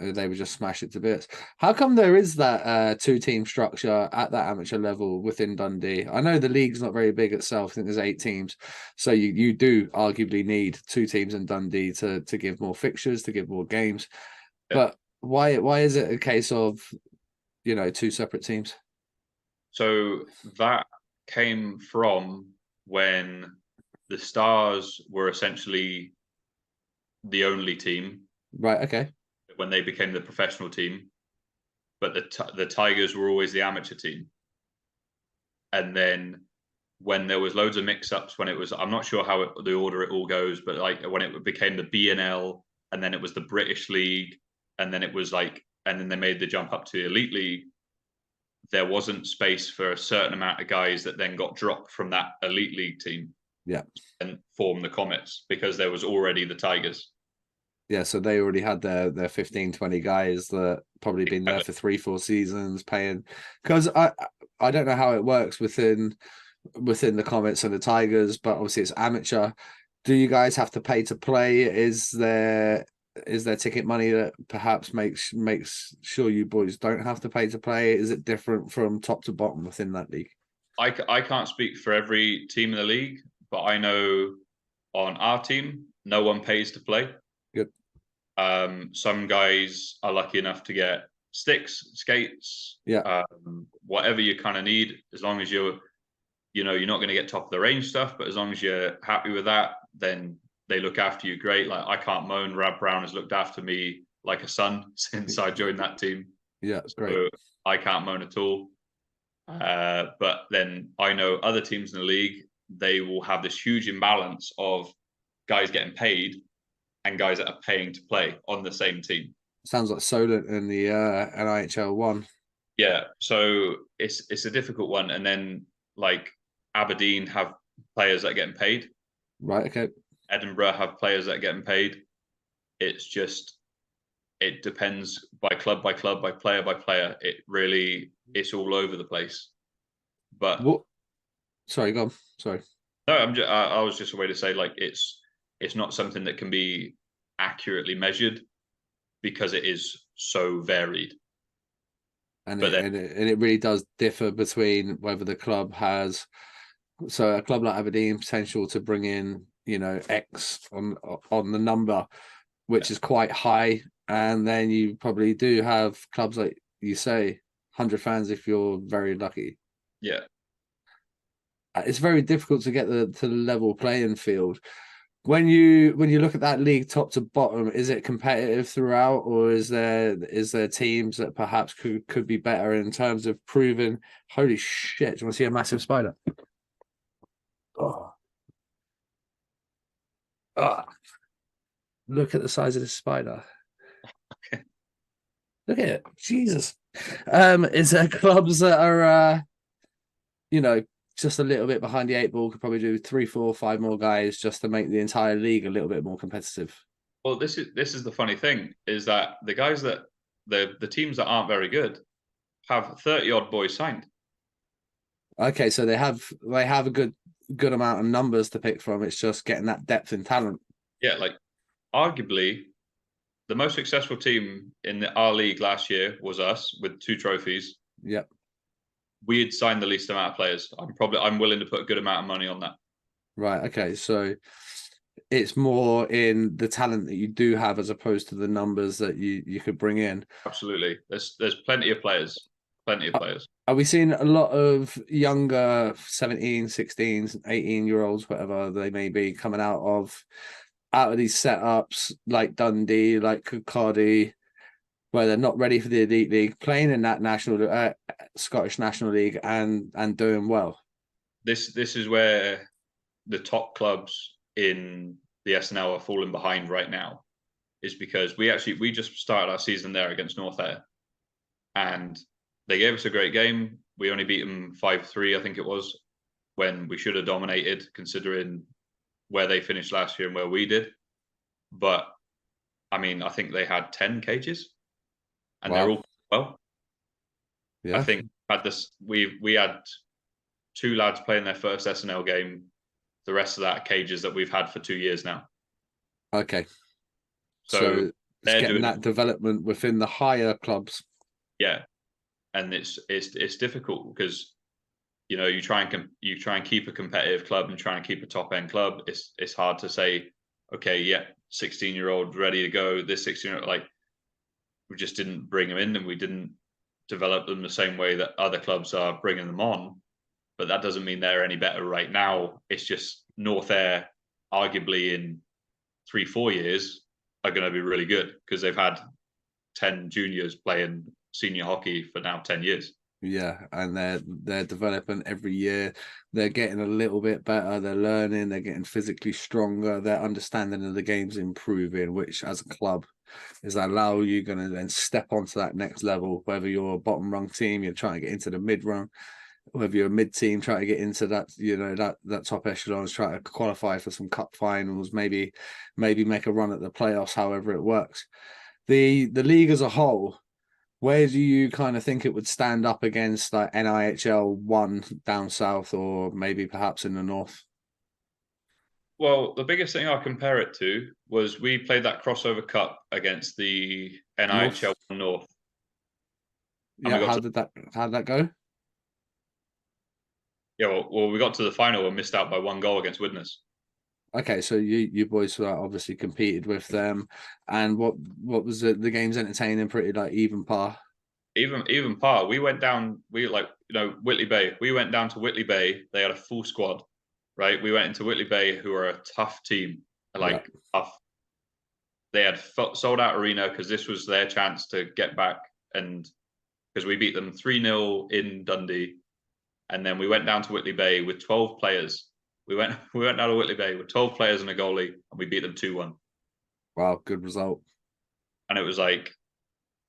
They would just smash it to bits. How come there is that 2-team structure at that amateur level within Dundee? I know the league's not very big itself. I think there's 8 teams. So you do arguably need 2 teams in Dundee to give more fixtures, to give more games. Yeah. But why is it a case of, 2 separate teams? So that came from when the Stars were essentially the only team. Right, okay. When they became the professional team, but the Tigers were always the amateur team. And then when there was loads of mix-ups, when it was, I'm not sure how the order it all goes, but like when it became the BNL, and then it was the British League, and then it was like, and then they made the jump up to the Elite League, there wasn't space for a certain amount of guys that then got dropped from that Elite League team. Yeah. And formed the Comets because there was already the Tigers. Yeah, so they already had their 15, 20 guys that probably been there for 3-4 seasons paying. Because I don't know how it works within the Comets and the Tigers, but obviously it's amateur. Do you guys have to pay to play? Is there ticket money that perhaps makes sure you boys don't have to pay to play? Is it different from top to bottom within that league? I can't speak for every team in the league, but I know on our team, no one pays to play. Good. Some guys are lucky enough to get sticks, skates, whatever you kind of need, as long as you're not going to get top of the range stuff, but as long as you're happy with that, then they look after you great. Like, I can't moan. Rab Brown has looked after me like a son since I joined that team. Yeah, it's great. So I can't moan at all. But then I know other teams in the league, they will have this huge imbalance of guys getting paid and guys that are paying to play on the same team. Sounds like Solent in the NIHL 1. Yeah, so it's a difficult one. And then like Aberdeen have players that are getting paid. Right, okay. Edinburgh have players that are getting paid. It depends by club, by player by player. It's all over the place. But sorry, go on. Sorry. No, I was just a way to say, like, it's not something that can be accurately measured because it is so varied. And it really does differ between whether the club has, so a club like Aberdeen, potential to bring in, X on the number, which is quite high. And then you probably do have clubs like you say, 100 fans if you're very lucky. Yeah. It's very difficult to get to the level playing field. When you look at that league top to bottom, is it competitive throughout, or is there teams that perhaps could be better in terms of proving? Holy shit! Do you want to see a massive spider? Oh. Look at the size of this spider. Okay. Look at it, Jesus. Is there clubs that are, just a little bit behind the 8 ball, could probably do 3, 4, 5 more guys just to make the entire league a little bit more competitive? Well, this is the funny thing, is that the guys that the teams that aren't very good have 30 odd boys signed. Okay, so they have a good amount of numbers to pick from. It's just getting that depth and talent. Yeah, like arguably the most successful team in our league last year was us with 2 trophies. Yep. We had signed the least amount of players. I'm willing to put a good amount of money on that. Right. Okay. So it's more in the talent that you do have as opposed to the numbers that you could bring in. Absolutely. There's plenty of players. Plenty of players. Are we seeing a lot of younger 17, 16, 18-year-olds, whatever they may be, coming out of these setups like Dundee, like Cardi, where they're not ready for the Elite League, playing in that national Scottish National League and doing well? This is where the top clubs in the SNL are falling behind right now, is because we just started our season there against North Ayr, and they gave us a great game. We only beat them 5-3, I think it was, when we should have dominated, considering where they finished last year and where we did. But I mean, I think they had 10 cages, and they're all well. Yeah, I think we had 2 lads playing their first SNL game. The rest of that cages that we've had for 2 years now. Okay, so they're getting that development within the higher clubs. Yeah, and it's difficult because you try and keep a competitive club and try and keep a top end club. It's hard to say, okay, yeah, 16-year-old ready to go. This 16-year-old, like, we just didn't bring them in, and we didn't develop them the same way that other clubs are bringing them on. But that doesn't mean they're any better right now. It's just North Ayr, arguably in 3-4 years, are going to be really good because they've had 10 juniors playing senior hockey for now 10 years. Yeah, and they're developing every year. They're getting a little bit better. They're learning. They're getting physically stronger. Their understanding of the game's improving, which as a club is allow you going to then step onto that next level. Whether you're a bottom rung team, you're trying to get into the mid rung. Whether you're a mid team, trying to get into that, that top echelons, try to qualify for some cup finals, maybe make a run at the playoffs. However it works, the league as a whole. Where do you kind of think it would stand up against like NIHL 1 down south, or maybe perhaps in the north? Well, the biggest thing I'll compare it to was we played that crossover cup against the NIHL North. Yeah, how did that go? Yeah, well, we got to the final and missed out by 1 goal against Widnes. Okay, so you boys obviously competed with them, and what was the game's entertaining? Pretty like even par. Even par. We went down. Whitley Bay. We went down to Whitley Bay. They had a full squad, right? We went into Whitley Bay, who are a tough team, tough. They had sold out arena because this was their chance to get back, and because we beat them 3-0 in Dundee, and then we went down to Whitley Bay with 12 players. We went down to Whitley Bay with 12 players and a goalie, and we beat them 2-1. Wow, good result. And it was like,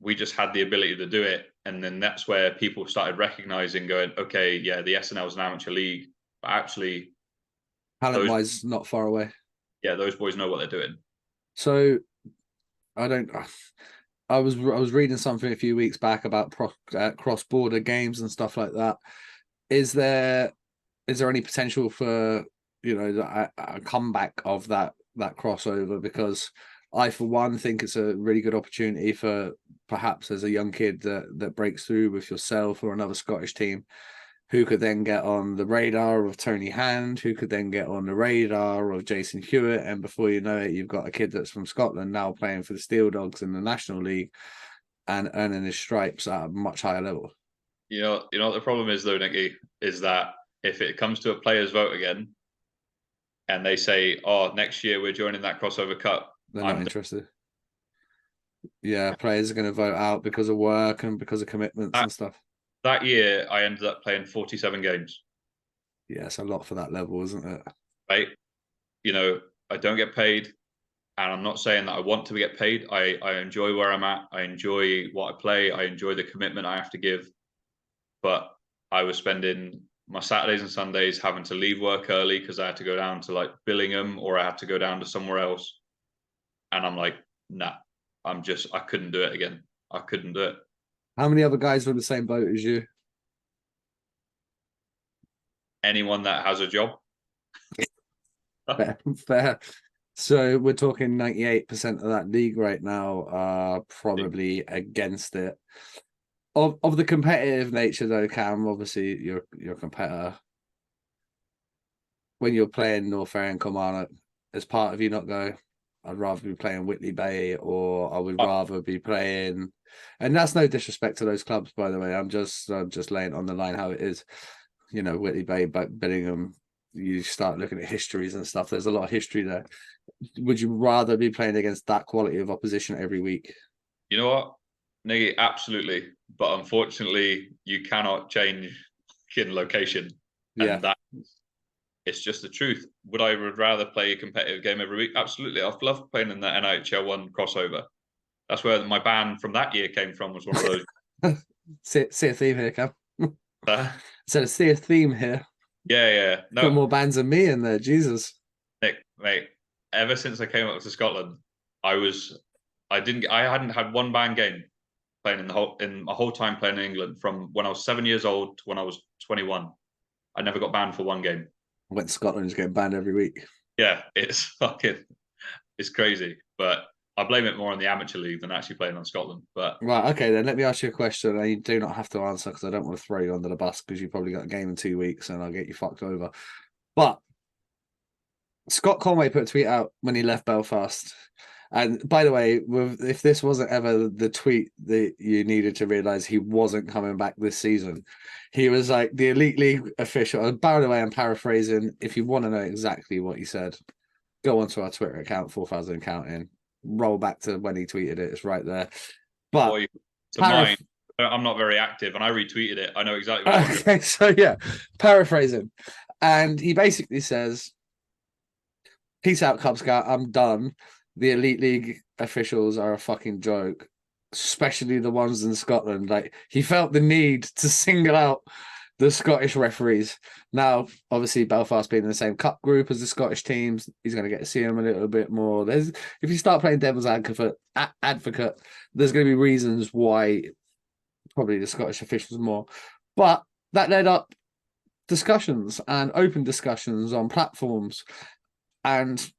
we just had the ability to do it. And then that's where people started recognizing, going, okay, yeah, the SNL is an amateur league, but actually, talent-wise, not far away. Yeah, those boys know what they're doing. So, I was reading something a few weeks back about cross-border games and stuff like that. Is there any potential for a comeback of that crossover? Because I, for one, think it's a really good opportunity for perhaps as a young kid that breaks through with yourself or another Scottish team, who could then get on the radar of Tony Hand, who could then get on the radar of Jason Hewitt, and before you know it, you've got a kid that's from Scotland now playing for the Steel Dogs in the National League and earning his stripes at a much higher level. You know what the problem is, though, Nicky, is that if it comes to a players' vote again, and they say, "Oh, next year we're joining that crossover cup," they're not interested. Yeah, players are going to vote out because of work and because of commitments and stuff. That year, I ended up playing 47 games. Yeah, it's a lot for that level, isn't it? Right. I don't get paid, and I'm not saying that I want to get paid. I enjoy where I'm at. I enjoy what I play. I enjoy the commitment I have to give. But I was spending my Saturdays and Sundays having to leave work early because I had to go down to like Billingham, or I had to go down to somewhere else. And I'm like, nah, I couldn't do it again. I couldn't do it. How many other guys were in the same boat as you? Anyone that has a job. Fair. So we're talking 98% of that league right now are probably against it. Of the competitive nature, though, Cam, obviously you're a competitor. When you're playing North Ayr and Kilmarnock, as part of you not go, I'd rather be playing Whitley Bay, or I would rather be playing. And that's no disrespect to those clubs, by the way. I'm just laying on the line how it is. You know, Whitley Bay, but Billingham. You start looking at histories and stuff. There's a lot of history there. Would you rather be playing against that quality of opposition every week? You know what, Niggy? Absolutely, but unfortunately, you cannot change in location, and that it's just the truth. Would I rather play a competitive game every week? Absolutely. I've loved playing in the NHL one crossover. That's where my band from that year came from, was one of those. see a theme here, Cam. So see a theme here. Yeah. No. Put more bands than me in there, Jesus. Nick, mate, ever since I came up to Scotland, I hadn't had one band game playing in my whole time playing in England, from when I was 7 years old to when I was 21. I never got banned for one game. I went to Scotland, is getting banned every week. Yeah, it's crazy, but I blame it more on the amateur league than actually playing on Scotland. But right, okay, then let me ask you a question, and you do not have to answer because I don't want to throw you under the bus, because you probably got a game in 2 weeks and I'll get you fucked over. But Scott Conway put a tweet out when he left Belfast. And by the way, if this wasn't ever the tweet that you needed to realize he wasn't coming back this season, he was like, the Elite League official. And by the way, I'm paraphrasing. If you want to know exactly what he said, go onto our Twitter account, 4000 Counting. Roll back to when he tweeted it. It's right there. But mine, I'm not very active, and I retweeted it. I know exactly what okay, so yeah, paraphrasing. And he basically says, peace out, Cub Scout. I'm done. The Elite League officials are a fucking joke, especially the ones in Scotland. Like, he felt the need to single out the Scottish referees. Now, obviously, Belfast being in the same cup group as the Scottish teams, he's going to get to see them a little bit more. If you start playing devil's advocate, there's going to be reasons why probably the Scottish officials more. But that led up discussions and open discussions on platforms, and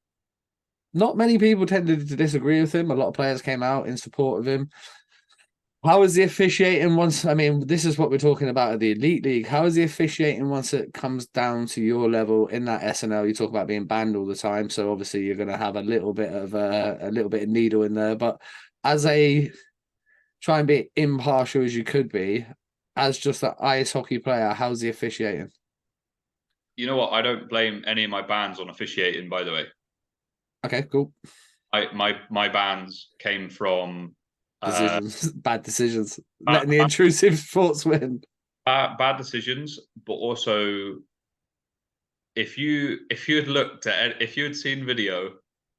not many people tended to disagree with him. A lot of players came out in support of him. How is the officiating once? I mean, this is what we're talking about at the Elite League. How is the officiating once it comes down to your level in that SNL? You talk about being banned all the time, so obviously you're going to have a little bit of needle in there. But as try and be impartial as you could be, as just an ice hockey player, how's the officiating? You know what? I don't blame any of my bans on officiating, by the way. Okay, cool. My bans came from decisions, bad decisions, letting the intrusive thoughts win. Bad decisions, but also if you had seen video.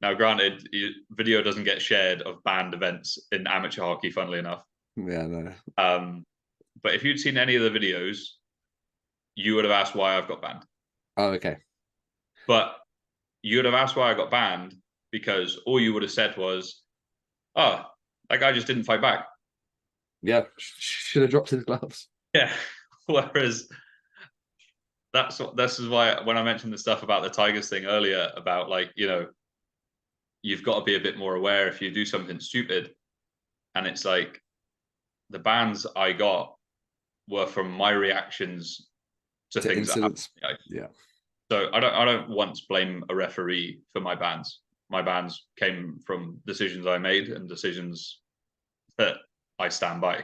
Now, granted, video doesn't get shared of banned events in amateur hockey, funnily enough. Yeah, no. But if you'd seen any of the videos, you would have asked why I've got banned. Oh, okay. But you would have asked why I got banned because all you would have said was, "Oh, that guy just didn't fight back." Yeah, should have dropped his gloves. Yeah. Whereas this is why when I mentioned the stuff about the Tigers thing earlier about, like, you know, you've got to be a bit more aware if you do something stupid. And it's like the bans I got were from my reactions to things incidents. That happened. Yeah. So I don't once blame a referee for my bans. My bans came from decisions I made and decisions that I stand by.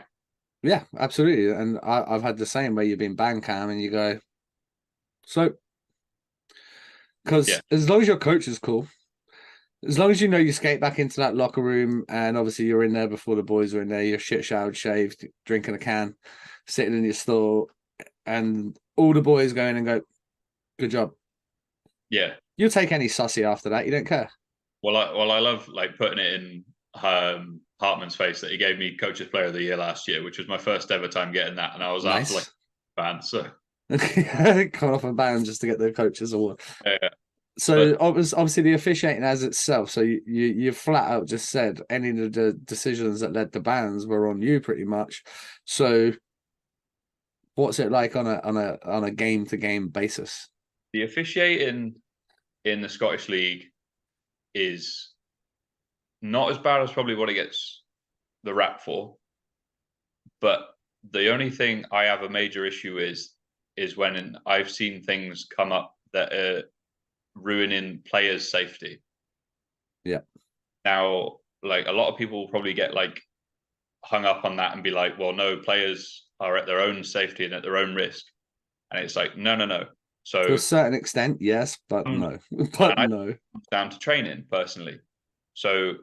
Yeah, absolutely. And I've had the same where you've been banned, Cam, and you go, so, because as long as your coach is cool, as long as you know you skate back into that locker room, and obviously you're in there before the boys are in there, you're shit showered, shaved, drinking a can, sitting in your store, and all the boys go in and go, good job. Yeah. You'll take any sussy after that. You don't care. Well, I love like putting it in Hartman's face that he gave me Coach's Player of the Year last year, which was my first ever time getting that, and I was nice. After like fan, so coming off a ban just to get the coaches award. Yeah. So obviously the officiating as itself. So you flat out just said any of the decisions that led to bans were on you pretty much. So what's it like on a game to game basis? The officiating in the Scottish League is not as bad as probably what it gets the rap for. But the only thing I have a major issue is when I've seen things come up that are ruining players' safety. Yeah. Now, like, a lot of people will probably get like hung up on that and be like, well, no, players are at their own safety and at their own risk. And it's like, no. So to a certain extent, yes, but no. But no. It comes down to training personally. So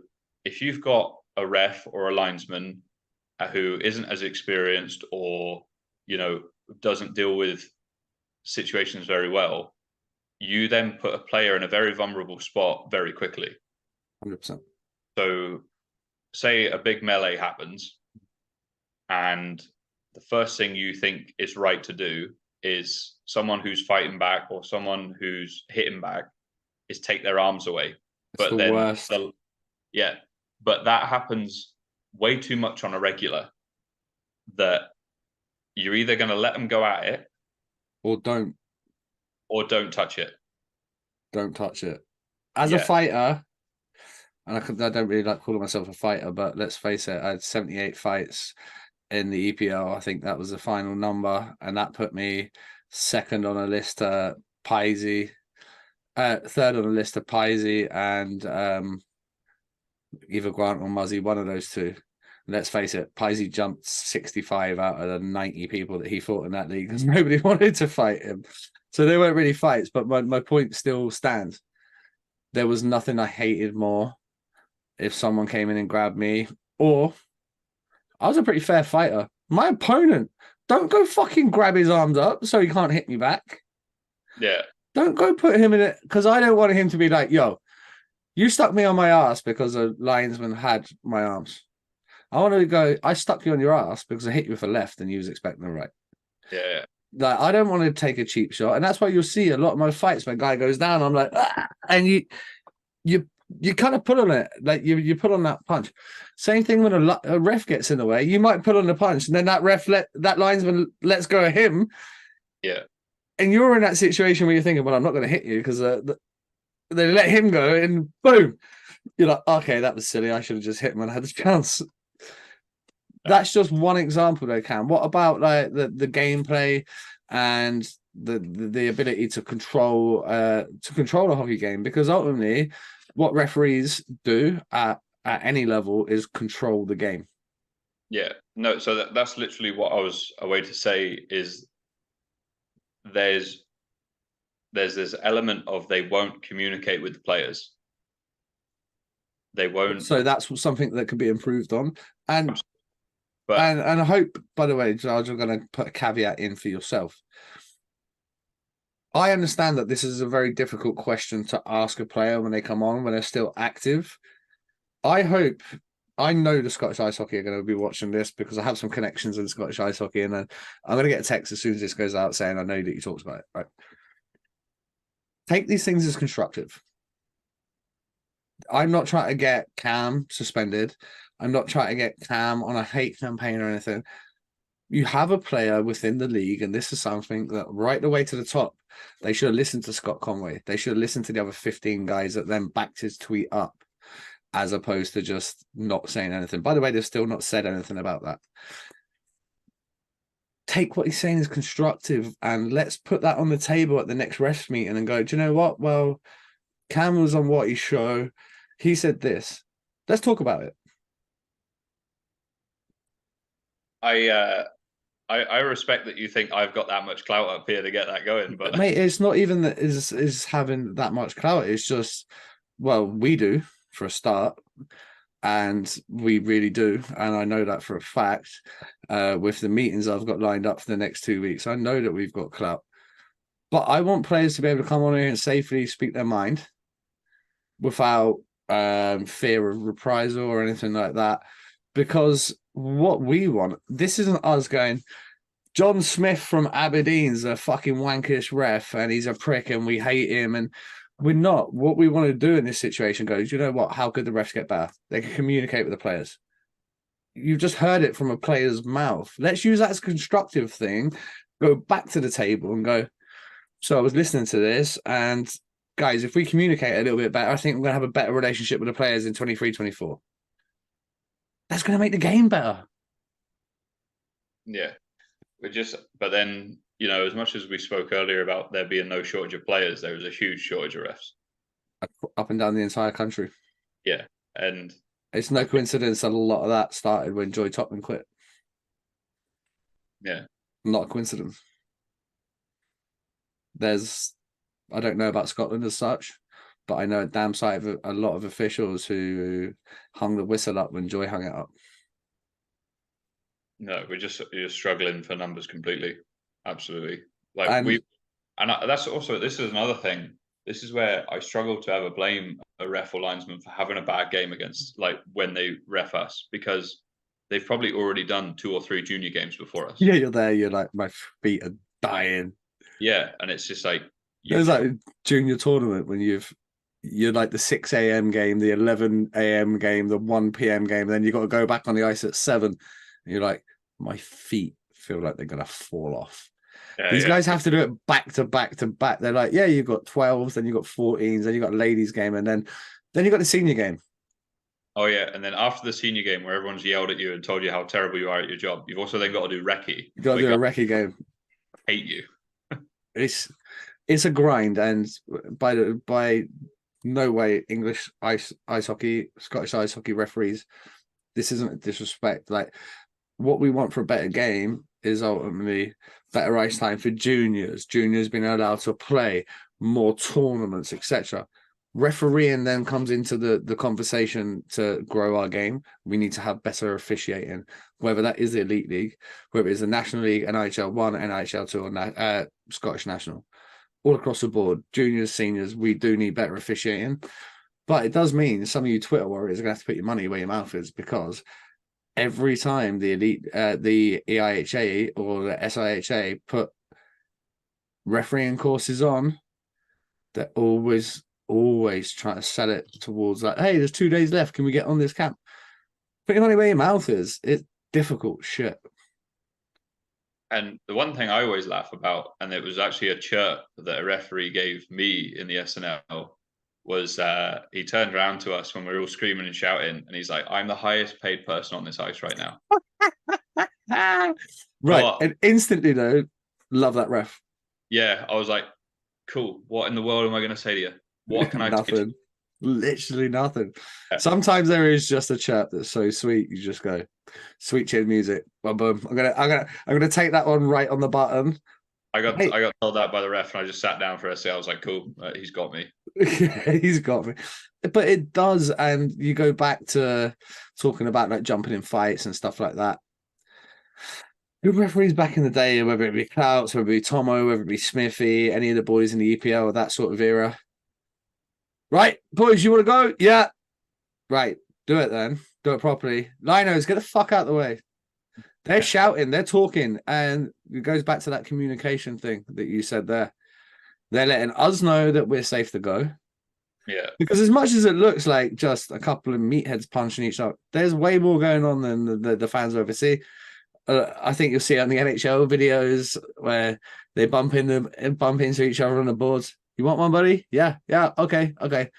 if you've got a ref or a linesman who isn't as experienced, or, you know, doesn't deal with situations very well, you then put a player in a very vulnerable spot very quickly. 100%. So say a big melee happens, and the first thing you think is right to do is someone who's fighting back or someone who's hitting back is take their arms away. It's the worst. But that happens way too much on a regular, that you're either going to let them go at it or don't touch it. Don't touch it. As a fighter, and I don't really like calling myself a fighter, but let's face it, I had 78 fights in the EPL. I think that was the final number, and that put me second on a list to Paisy, third on a list to Paisy, and either Grant or Muzzy, one of those two. Let's face it, Paisy jumped 65 out of the 90 people that he fought in that league because nobody wanted to fight him. So they weren't really fights, but my point still stands. There was nothing I hated more if someone came in and grabbed me, or I was a pretty fair fighter. My opponent, don't go fucking grab his arms up so he can't hit me back. Yeah. Don't go put him in it, because I don't want him to be like, yo, you stuck me on my ass because a linesman had my arms. I want to go, I stuck you on your ass because I hit you with a left and you was expecting a right. Yeah. Like, I don't want to take a cheap shot. And that's why you'll see a lot of my fights when a guy goes down, I'm like, ah! And you kind of put on it, like you put on that punch. Same thing when a ref gets in the way, you might put on the punch, and then that that linesman lets go of him. Yeah. And you're in that situation where you're thinking, well, I'm not going to hit you because they let him go, and boom, you're like, okay, that was silly. I should have just hit him when I had the chance. That's just one example, though, Cam. What about like the gameplay and the ability to control a hockey game? Because ultimately, what referees do at any level is control the game. Yeah. No. So that's literally what I was away to say. Is there's this element of they won't communicate with the players. They won't. So that's something that could be improved on. And I hope, by the way, George, I'm going to put a caveat in for yourself. I understand that this is a very difficult question to ask a player when they come on, when they're still active. I know the Scottish Ice Hockey are going to be watching this because I have some connections in Scottish Ice Hockey, and then I'm going to get a text as soon as this goes out saying, I know that you talked about it, right? Take these things as constructive. I'm not trying to get Cam suspended. I'm not trying to get Cam on a hate campaign or anything. You have a player within the league, and this is something that right the way to the top, they should have listened to Scott Conway. They should have listened to the other 15 guys that then backed his tweet up, as opposed to just not saying anything. By the way, they've still not said anything about that. Take what he's saying as constructive, and let's put that on the table at the next refs meeting and go, do you know what? Well, Cam was on Watty's show. He said this. Let's talk about it. I respect that you think I've got that much clout up here to get that going, but mate, it's not even that is having that much clout. It's just, well, we do for a start, and we really do, and I know that for a fact. With the meetings I've got lined up for the next 2 weeks, I know that we've got clout. But I want players to be able to come on here and safely speak their mind without fear of reprisal or anything like that. Because what we want, this isn't us going, John Smith from Aberdeen's a fucking wankish ref and he's a prick and we hate him, and we're not. What we want to do in this situation goes, you know what, how could the refs get better? They can communicate with the players. You've just heard it from a player's mouth. Let's use that as a constructive thing. Go back to the table and go, so I was listening to this, and guys, if we communicate a little bit better, I think we're going to have a better relationship with the players in 23-24. That's going to make the game better. Yeah. But then, you know, as much as we spoke earlier about there being no shortage of players, there was a huge shortage of refs. Up and down the entire country. Yeah. And it's no coincidence that a lot of that started when Joy Topman quit. Yeah. Not a coincidence. I don't know about Scotland as such, but I know a damn sight of a lot of officials who hung the whistle up when Joy hung it up. No, you're struggling for numbers completely. Absolutely. Like this is another thing. This is where I struggle to ever blame a ref or linesman for having a bad game against, like, when they ref us, because they've probably already done 2 or 3 junior games before us. Yeah, you're there. You're like, my feet are dying. Yeah, and it's just like there's like a junior tournament when you're like the 6 a.m. game, the 11 a.m. game, the 1 p.m. game, and then you got to go back on the ice at 7. And you're like, my feet feel like they're gonna fall off. These guys have to do it back to back to back. They're like, yeah, you've got 12s, then you've got 14s, then you've got ladies game, and then you've got the senior game. Oh yeah, and then after the senior game where everyone's yelled at you and told you how terrible you are at your job, you've also then got to do recce. You got to do a recce game. Hate you. It's a grind, and by no way English ice hockey, Scottish ice hockey referees, this isn't a disrespect. Like, what we want for a better game is ultimately better ice time for juniors being allowed to play more tournaments, etc. Refereeing then comes into the conversation to grow our game. We need to have better officiating, whether that is the Elite League, whether it's the National League, NHL 1, NHL 2, or Scottish National. All across the board, juniors, seniors, we do need better officiating. But it does mean some of you Twitter warriors are going to have to put your money where your mouth is, because every time the EIHA or the SIHA put refereeing courses on, they're always trying to sell it towards like, hey, there's 2 days left. Can we get on this camp? Put your money where your mouth is. It's difficult shit. And the one thing I always laugh about, and it was actually a chirp that a referee gave me in the SNL, was he turned around to us when we were all screaming and shouting, and he's like, I'm the highest paid person on this ice right now. Right. And instantly, though, love that ref. Yeah, I was like, cool. What in the world am I going to say to you? What can I Nothing. Literally nothing. Yeah. Sometimes there is just a chirp that's so sweet. You just go, sweet chin music. Boom, boom. I'm gonna take that one right on the button. I got told that by the ref, and I just sat down for a second. I was like, cool, he's got me. He's got me. But it does, and you go back to talking about like jumping in fights and stuff like that. Good referees back in the day, whether it be Clouts, whether it be Tomo, whether it be Smithy, any of the boys in the EPL or that sort of era. Right, boys, you want to go? Yeah. Right, do it then. Do it properly. Linos, get the fuck out of the way. They're shouting, they're talking, and it goes back to that communication thing that you said there. They're letting us know that we're safe to go. Yeah. Because as much as it looks like just a couple of meatheads punching each other, there's way more going on than the fans oversee. I think you'll see it on the NHL videos where they bump into each other on the boards. You want one, buddy? Yeah, okay.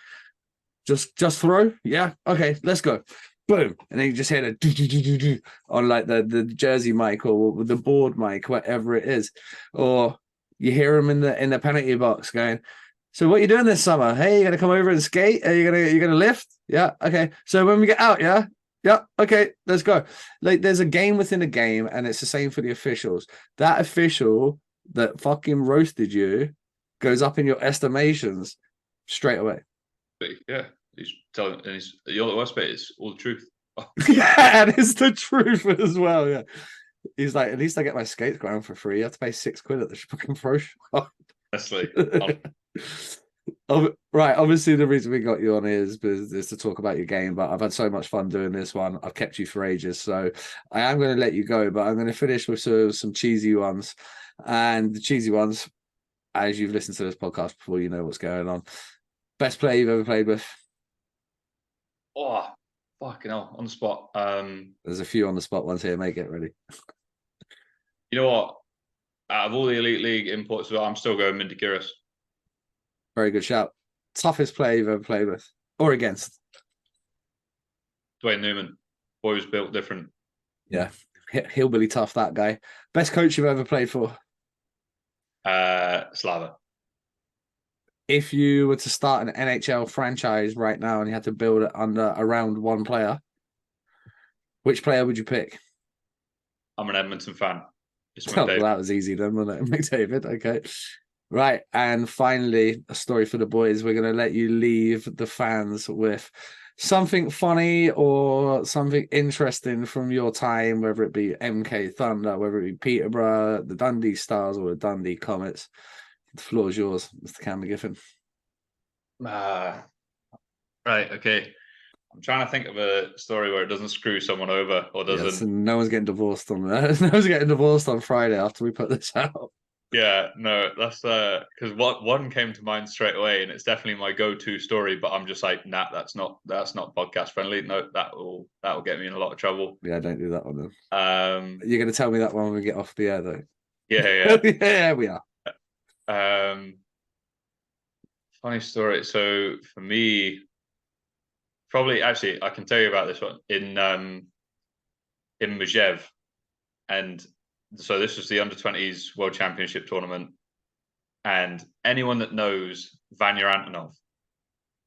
Just throw? Yeah, okay, let's go. Boom. And then you just hear the do on like the jersey mic or the board mic, whatever it is. Or you hear them in the penalty box going, so what are you doing this summer? Hey, you gonna come over and skate? Are you gonna lift? Yeah, okay. So when we get out, yeah, okay, let's go. Like, there's a game within a game, and it's the same for the officials. That official that fucking roasted you goes up in your estimations straight away. Yeah, he's telling, and the worst bit is all the truth. Yeah, and it's the truth as well. Yeah, he's like, at least I get my skates ground for free. You have to pay £6 at the fucking pro shop. Honestly. Right, obviously the reason we got you on is to talk about your game, but I've had so much fun doing this one. I've kept you for ages, so I am going to let you go, but I'm going to finish with some cheesy ones. And the cheesy ones, as you've listened to this podcast before, you know what's going on. Best player you've ever played with? Oh, fucking hell, on the spot. There's a few on the spot ones here, mate, get ready. You know what? Out of all the Elite League imports, I'm still going Mcgiffin. Very good shout. Toughest player you've ever played with or against? Dwayne Newman. Boy was built different. Yeah, hillbilly tough, that guy. Best coach you've ever played for? Slava. if you were to start an NHL franchise right now and you had to build it around one player, which player would you pick? I'm an Edmonton fan. It's Oh, well, McDavid. that was easy then, wasn't it? McDavid, okay. Right, and finally, a story for the boys. We're going to let you leave the fans with something funny or something interesting from your time, whether it be MK Thunder, whether it be Peterborough, the Dundee Stars, or the Dundee Comets. The floor is yours, Mr. Mcgiffin. Right, okay. I'm trying to think of a story where it doesn't screw someone over or doesn't. Yes, no one's getting divorced on that. No one's getting divorced on Friday after we put this out. Yeah, no, that's because one came to mind straight away, and it's definitely my go-to story. But I'm just like, nah, that's not podcast friendly. No, that will get me in a lot of trouble. Yeah, don't do that one then. You're going to tell me that one when we get off the air, though. Yeah. Yeah, we are. Funny story. So for me, probably actually, I can tell you about this one in Mcgiffin, and so this was the under-20s World Championship tournament, and anyone that knows Vanya Antonov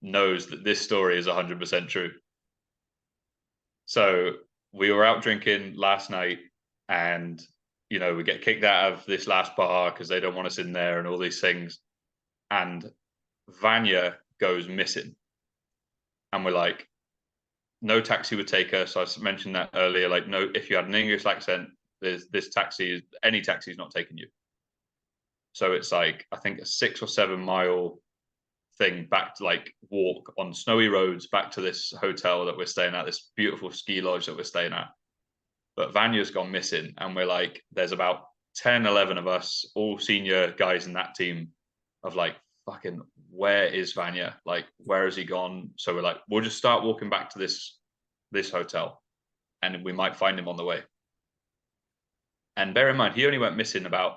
knows that this story is 100% true. So we were out drinking last night, and we get kicked out of this last bar because they don't want us in there and all these things, and Vanya goes missing, and we're like, no taxi would take us. I mentioned that earlier. Like, no, if you had an English accent, any taxi is not taking you. So it's like, I think a 6 or 7 mile thing back to walk on snowy roads back to this hotel that we're staying at, this beautiful ski lodge that we're staying at. But Vanya's gone missing, and we're like, there's about 10, 11 of us, all senior guys in that team, of like, fucking, where is Vanya? Like, where has he gone? So we're like, we'll just start walking back to this hotel, and we might find him on the way. And bear in mind, he only went missing about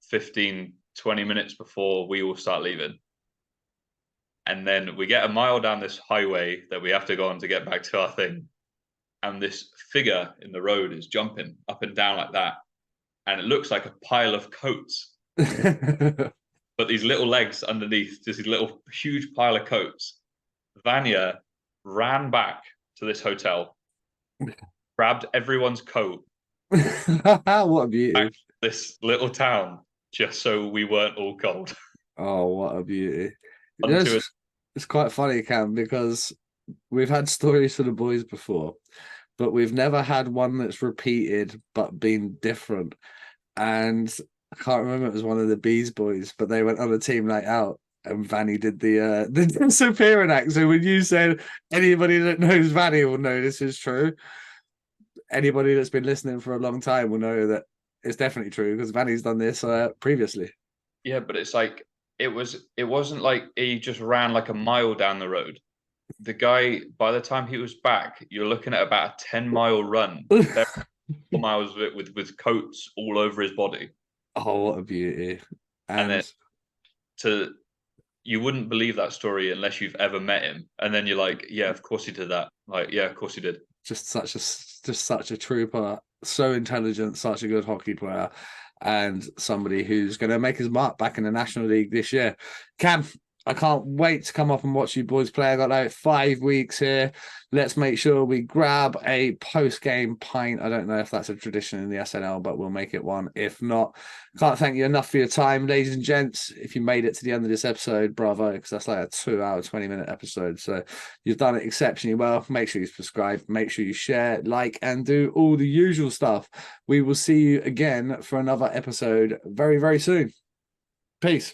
15, 20 minutes before we all start leaving. And then we get a mile down this highway that we have to go on to get back to our thing. And this figure in the road is jumping up and down like that. And it looks like a pile of coats. But these little legs underneath, just these little huge pile of coats. Vanya ran back to this hotel, grabbed everyone's coat. What a beauty. Back to this little town, just so we weren't all cold. Oh, what a beauty. It's quite funny, Cam, because we've had stories for the boys before, but we've never had one that's repeated but been different. And I can't remember, it was one of the Bees boys, but they went on a team night out and Vanny did the disappearing act. So when you said anybody that knows Vanny will know this is true, anybody that's been listening for a long time will know that it's definitely true, because Vanny's done this previously. Yeah, but it's like, it wasn't like he just ran like a mile down the road. The guy, by the time he was back, you're looking at about a 10-mile run. 4 miles of it with coats all over his body. Oh, what a beauty. And then you wouldn't believe that story unless you've ever met him. And then you're like, yeah, of course he did that. Like, yeah, of course he did. Just such a trooper, so intelligent, such a good hockey player, and somebody who's going to make his mark back in the National League this year. Cam, I can't wait to come up and watch you boys play. I got like 5 weeks here. Let's make sure we grab a post-game pint. I don't know if that's a tradition in the SNL, but we'll make it one. If not, can't thank you enough for your time, ladies and gents. If you made it to the end of this episode, bravo, because that's like a 2-hour, 20-minute episode. So you've done it exceptionally well. Make sure you subscribe, make sure you share, like, and do all the usual stuff. We will see you again for another episode very, very soon. Peace.